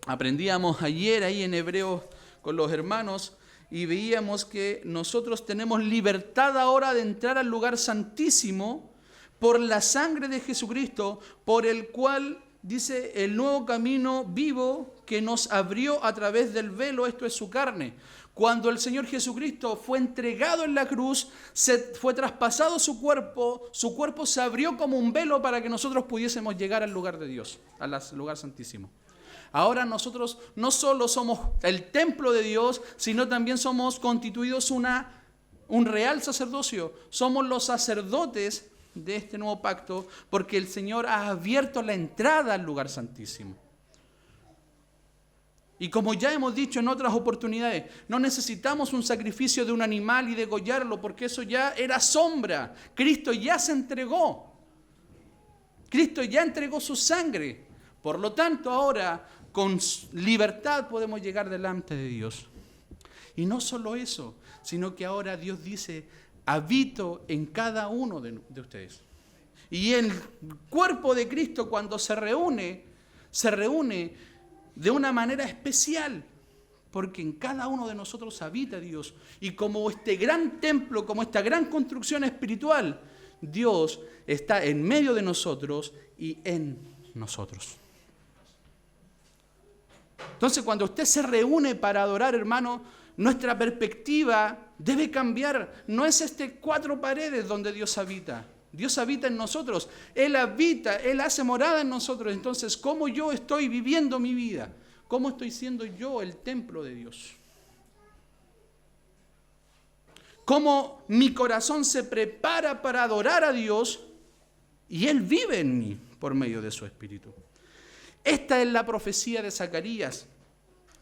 Aprendíamos ayer ahí en Hebreos con los hermanos y veíamos que nosotros tenemos libertad ahora de entrar al lugar santísimo por la sangre de Jesucristo, por el cual dice el nuevo camino vivo que nos abrió a través del velo, esto es su carne. Cuando el Señor Jesucristo fue entregado en la cruz, fue traspasado su cuerpo se abrió como un velo para que nosotros pudiésemos llegar al lugar de Dios, al lugar santísimo. Ahora nosotros no solo somos el templo de Dios, sino también somos constituidos un real sacerdocio. Somos los sacerdotes de este nuevo pacto porque el Señor ha abierto la entrada al lugar santísimo. Y como ya hemos dicho en otras oportunidades, no necesitamos un sacrificio de un animal y degollarlo, porque eso ya era sombra. Cristo ya se entregó. Cristo ya entregó su sangre. Por lo tanto, ahora con libertad podemos llegar delante de Dios. Y no solo eso, sino que ahora Dios dice, habito en cada uno de ustedes. Y el cuerpo de Cristo cuando se reúne de una manera especial, porque en cada uno de nosotros habita Dios. Y como este gran templo, como esta gran construcción espiritual, Dios está en medio de nosotros y en nosotros. Entonces, cuando usted se reúne para adorar, hermano, nuestra perspectiva debe cambiar. No es cuatro paredes donde Dios habita. Dios habita en nosotros. Él habita, Él hace morada en nosotros. Entonces, ¿cómo yo estoy viviendo mi vida? ¿Cómo estoy siendo yo el templo de Dios? ¿Cómo mi corazón se prepara para adorar a Dios y Él vive en mí por medio de su Espíritu? Esta es la profecía de Zacarías.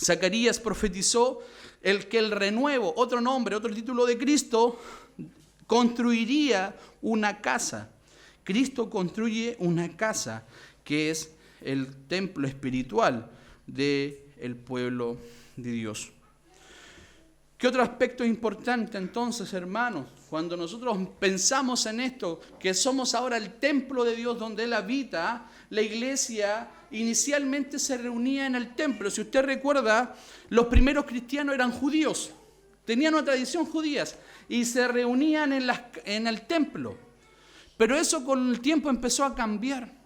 Zacarías profetizó que el renuevo, otro nombre, otro título de Cristo, construiría una casa. Cristo construye una casa que es el templo espiritual del pueblo de Dios. ¿Qué otro aspecto importante entonces, hermanos? Cuando nosotros pensamos en esto, que somos ahora el templo de Dios donde Él habita, la iglesia inicialmente se reunía en el templo. Si usted recuerda, los primeros cristianos eran judíos, tenían una tradición judía y se reunían en el templo. Pero eso con el tiempo empezó a cambiar.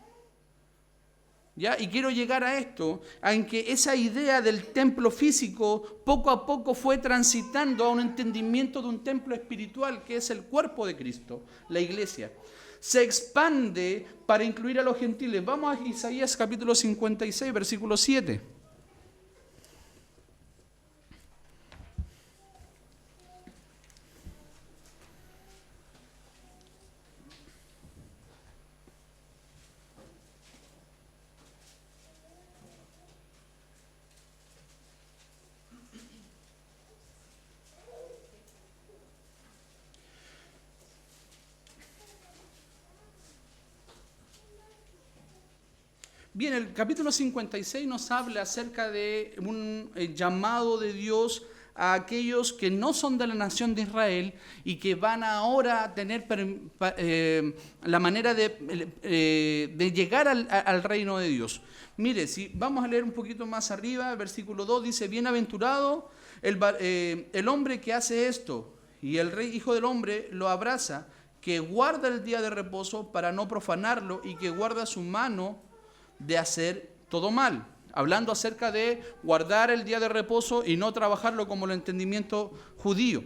¿Ya? Y quiero llegar a esto, en que esa idea del templo físico poco a poco fue transitando a un entendimiento de un templo espiritual que es el cuerpo de Cristo, la iglesia. Se expande para incluir a los gentiles. Vamos a Isaías capítulo 56, versículo 7. Bien, el capítulo 56 nos habla acerca de un llamado de Dios a aquellos que no son de la nación de Israel y que van ahora a tener la manera de llegar al reino de Dios. Mire, si vamos a leer un poquito más arriba, versículo 2 dice: bienaventurado el hombre que hace esto, y el rey hijo del hombre lo abraza, que guarda el día de reposo para no profanarlo y que guarda su mano de hacer todo mal. Hablando acerca de guardar el día de reposo y no trabajarlo como el entendimiento judío.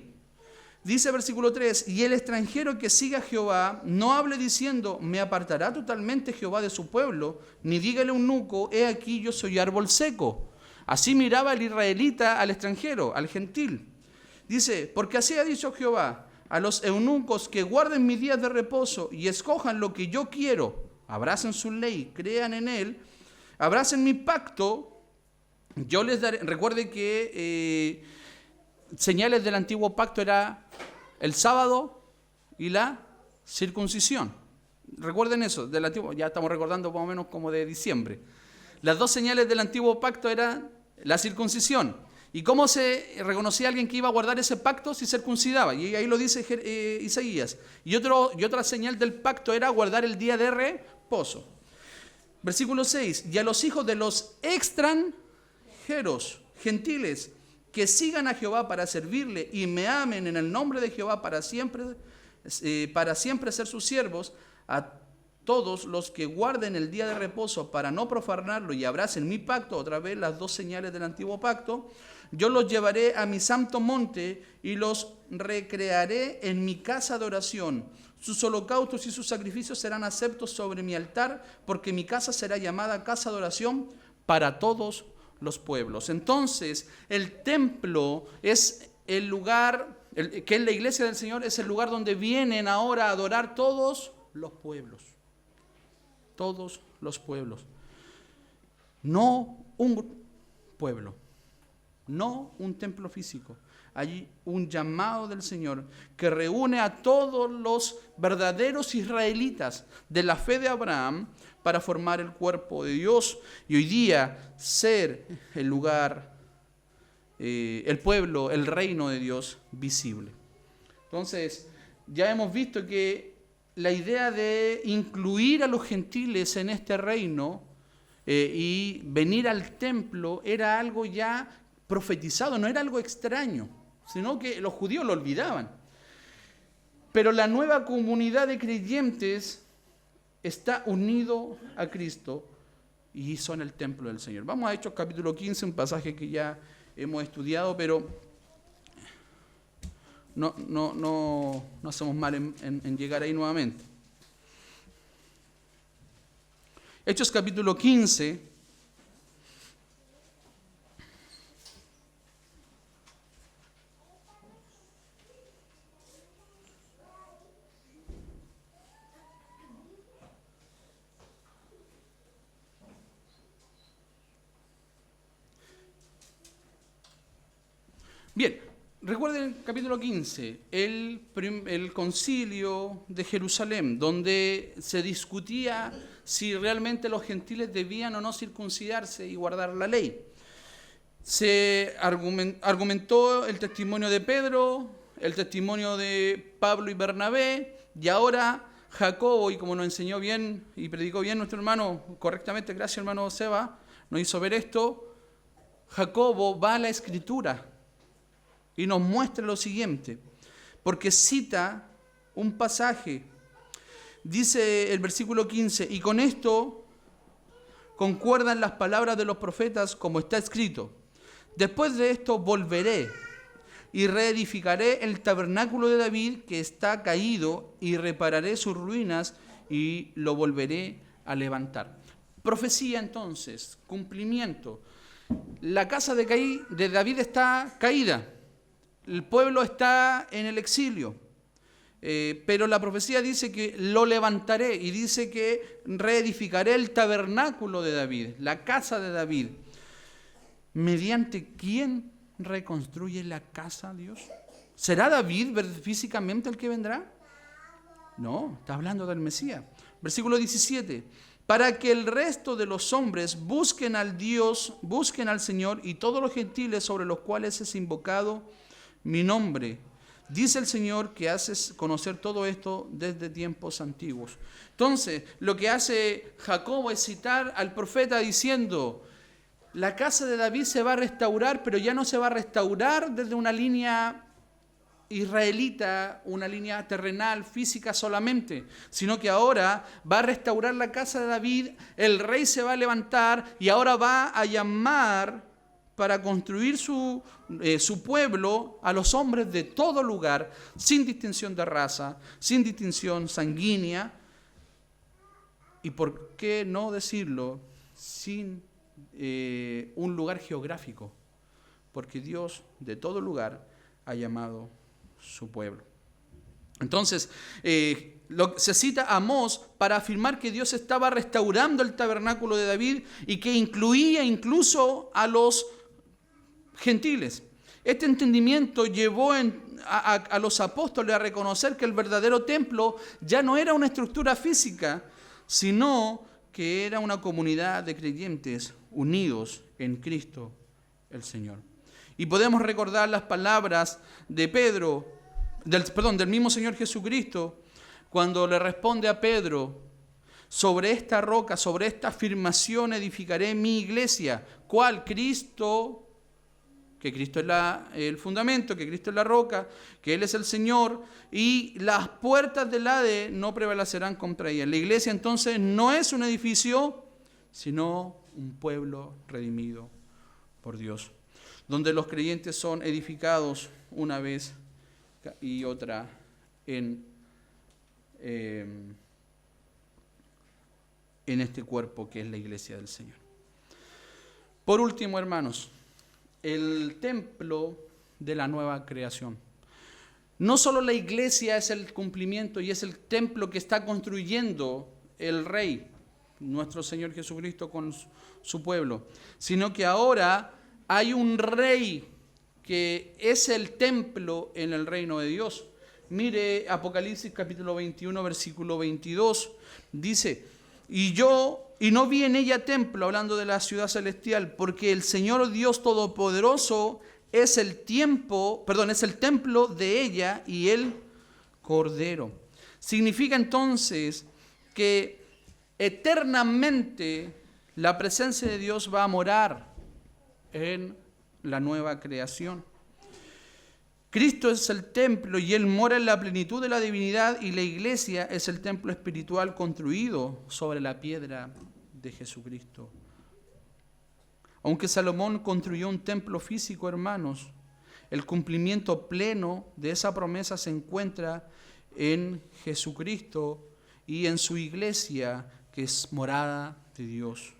Dice versículo 3: y el extranjero que siga a Jehová no hable diciendo: me apartará totalmente Jehová de su pueblo, ni diga el eunuco: he aquí yo soy árbol seco. Así miraba el israelita al extranjero, al gentil. Dice: porque así ha dicho Jehová a los eunucos que guarden mis días de reposo y escojan lo que yo quiero, abracen su ley, crean en él, abracen mi pacto, yo les daré. Recuerde que señales del antiguo pacto era el sábado y la circuncisión. Recuerden eso, del antiguo, ya estamos recordando más o menos como de diciembre. Las dos señales del antiguo pacto eran la circuncisión. ¿Y cómo se reconocía a alguien que iba a guardar ese pacto? Si circuncidaba. Y ahí lo dice Isaías. Y otra señal del pacto era guardar el día de reposo. Versículo 6. Y a los hijos de los extranjeros, gentiles, que sigan a Jehová para servirle y me amen en el nombre de Jehová para siempre ser sus siervos, a todos los que guarden el día de reposo para no profanarlo y abracen mi pacto, otra vez las dos señales del antiguo pacto, yo los llevaré a mi santo monte y los recrearé en mi casa de oración. Sus holocaustos y sus sacrificios serán aceptos sobre mi altar, porque mi casa será llamada casa de oración para todos los pueblos. Entonces, el templo es el lugar, que es la iglesia del Señor, es el lugar donde vienen ahora a adorar todos los pueblos. Todos los pueblos. No un pueblo, no un templo físico. Hay un llamado del Señor que reúne a todos los verdaderos israelitas de la fe de Abraham para formar el cuerpo de Dios y hoy día ser el lugar, el pueblo, el reino de Dios visible. Entonces, ya hemos visto que la idea de incluir a los gentiles en este reino y venir al templo era algo ya profetizado, no era algo extraño, sino que los judíos lo olvidaban. Pero la nueva comunidad de creyentes está unido a Cristo y son el templo del Señor. Vamos a Hechos capítulo 15, un pasaje que ya hemos estudiado, pero no hacemos mal en llegar ahí nuevamente. Hechos capítulo 15. Bien, recuerden capítulo 15, el concilio de Jerusalén, donde se discutía si realmente los gentiles debían o no circuncidarse y guardar la ley. Se argumentó el testimonio de Pedro, el testimonio de Pablo y Bernabé, y ahora Jacobo, y como nos enseñó bien y predicó bien nuestro hermano, correctamente, gracias hermano Seba, nos hizo ver esto, Jacobo va a la Escritura y nos muestra lo siguiente, porque cita un pasaje, dice el versículo 15, y con esto concuerdan las palabras de los profetas como está escrito, después de esto volveré y reedificaré el tabernáculo de David que está caído y repararé sus ruinas y lo volveré a levantar. Profecía entonces, cumplimiento. La casa de David está caída. El pueblo está en el exilio, pero la profecía dice que lo levantaré y dice que reedificaré el tabernáculo de David, la casa de David. ¿Mediante quién reconstruye la casa, Dios? ¿Será David físicamente el que vendrá? No, está hablando del Mesías. Versículo 17. para que el resto de los hombres busquen al Señor y todos los gentiles sobre los cuales es invocado mi nombre. Dice el Señor que hace conocer todo esto desde tiempos antiguos. Entonces, lo que hace Jacobo es citar al profeta diciendo: la casa de David se va a restaurar, pero ya no se va a restaurar desde una línea israelita, una línea terrenal, física solamente, sino que ahora va a restaurar la casa de David, el rey se va a levantar y ahora va a llamar para construir su pueblo a los hombres de todo lugar, sin distinción de raza, sin distinción sanguínea, y por qué no decirlo, sin un lugar geográfico, porque Dios de todo lugar ha llamado su pueblo. Entonces, se cita a Amós para afirmar que Dios estaba restaurando el tabernáculo de David y que incluía incluso a los gentiles. Este entendimiento llevó a los apóstoles a reconocer que el verdadero templo ya no era una estructura física, sino que era una comunidad de creyentes unidos en Cristo el Señor. Y podemos recordar las palabras de del mismo Señor Jesucristo, cuando le responde a Pedro: sobre esta roca, sobre esta afirmación edificaré mi iglesia. ¿Cuál? Cristo, que Cristo es el fundamento, que Cristo es la roca, que Él es el Señor, y las puertas del Hades no prevalecerán contra ella. La iglesia entonces no es un edificio, sino un pueblo redimido por Dios, donde los creyentes son edificados una vez y otra en este cuerpo que es la iglesia del Señor. Por último, hermanos, el templo de la nueva creación. No solo la iglesia es el cumplimiento y es el templo que está construyendo el Rey, nuestro Señor Jesucristo, con su pueblo, sino que ahora hay un Rey que es el templo en el reino de Dios. Mire Apocalipsis capítulo 21, versículo 22. Dice: y no vi en ella templo, hablando de la ciudad celestial, porque el Señor Dios Todopoderoso es el templo de ella y el Cordero. Significa entonces que eternamente la presencia de Dios va a morar en la nueva creación. Cristo es el templo y Él mora en la plenitud de la divinidad, y la iglesia es el templo espiritual construido sobre la piedra de Jesucristo. Aunque Salomón construyó un templo físico, hermanos, el cumplimiento pleno de esa promesa se encuentra en Jesucristo y en su iglesia, que es morada de Dios.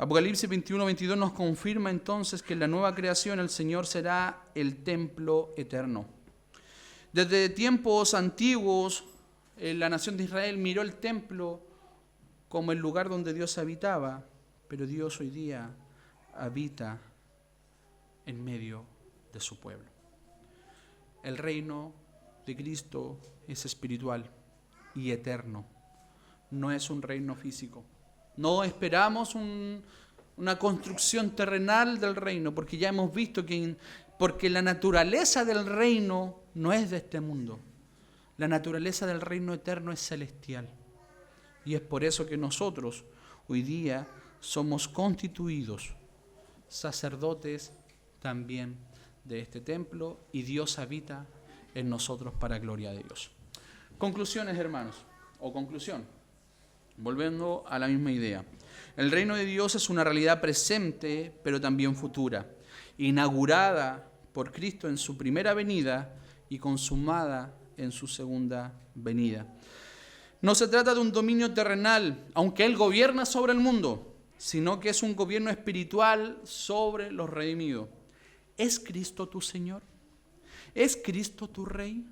Apocalipsis 21, 22 nos confirma entonces que en la nueva creación el Señor será el templo eterno. Desde tiempos antiguos, la nación de Israel miró el templo como el lugar donde Dios habitaba, pero Dios hoy día habita en medio de su pueblo. El reino de Cristo es espiritual y eterno, no es un reino físico. No esperamos una construcción terrenal del reino, porque ya hemos visto porque la naturaleza del reino no es de este mundo. La naturaleza del reino eterno es celestial. Y es por eso que nosotros hoy día somos constituidos sacerdotes también de este templo, y Dios habita en nosotros para gloria de Dios. Conclusiones, hermanos, o conclusión. Volviendo a la misma idea. El reino de Dios es una realidad presente, pero también futura, inaugurada por Cristo en su primera venida y consumada en su segunda venida. No se trata de un dominio terrenal, aunque Él gobierna sobre el mundo, sino que es un gobierno espiritual sobre los redimidos. ¿Es Cristo tu Señor? ¿Es Cristo tu Rey?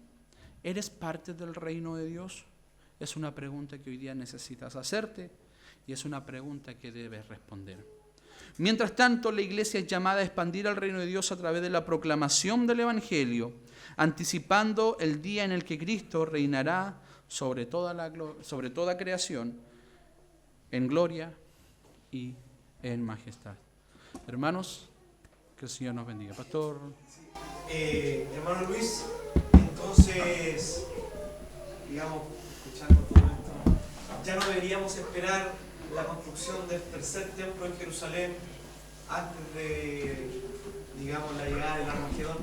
¿Eres parte del reino de Dios? Es una pregunta que hoy día necesitas hacerte y es una pregunta que debes responder. Mientras tanto, la iglesia es llamada a expandir el reino de Dios a través de la proclamación del Evangelio, anticipando el día en el que Cristo reinará sobre toda creación en gloria y en majestad. Hermanos, que el Señor nos bendiga. Pastor.
Hermano Luis, entonces, digamos, escuchando todo esto, ya no deberíamos esperar la construcción del tercer templo en Jerusalén antes de, digamos, la llegada del Armagedón.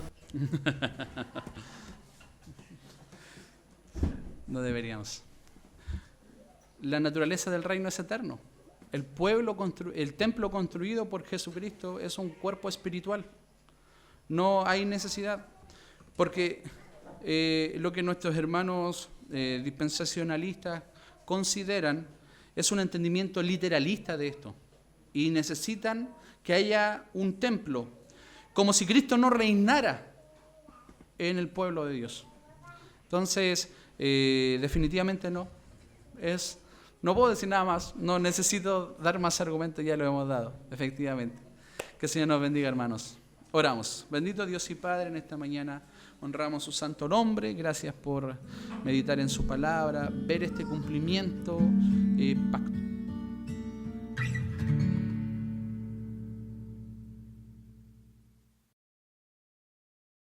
No deberíamos. La naturaleza del reino es eterno. El templo construido por Jesucristo es un cuerpo espiritual. No hay necesidad, porque lo que nuestros hermanos dispensacionalistas consideran es un entendimiento literalista de esto, y necesitan que haya un templo, como si Cristo no reinara en el pueblo de Dios. Entonces, definitivamente no. No puedo decir nada más, no necesito dar más argumentos, ya lo hemos dado, efectivamente. Que el Señor nos bendiga, hermanos. Oramos. Bendito Dios y Padre, en esta mañana honramos su santo nombre. Gracias por meditar en su palabra, ver este cumplimiento pactual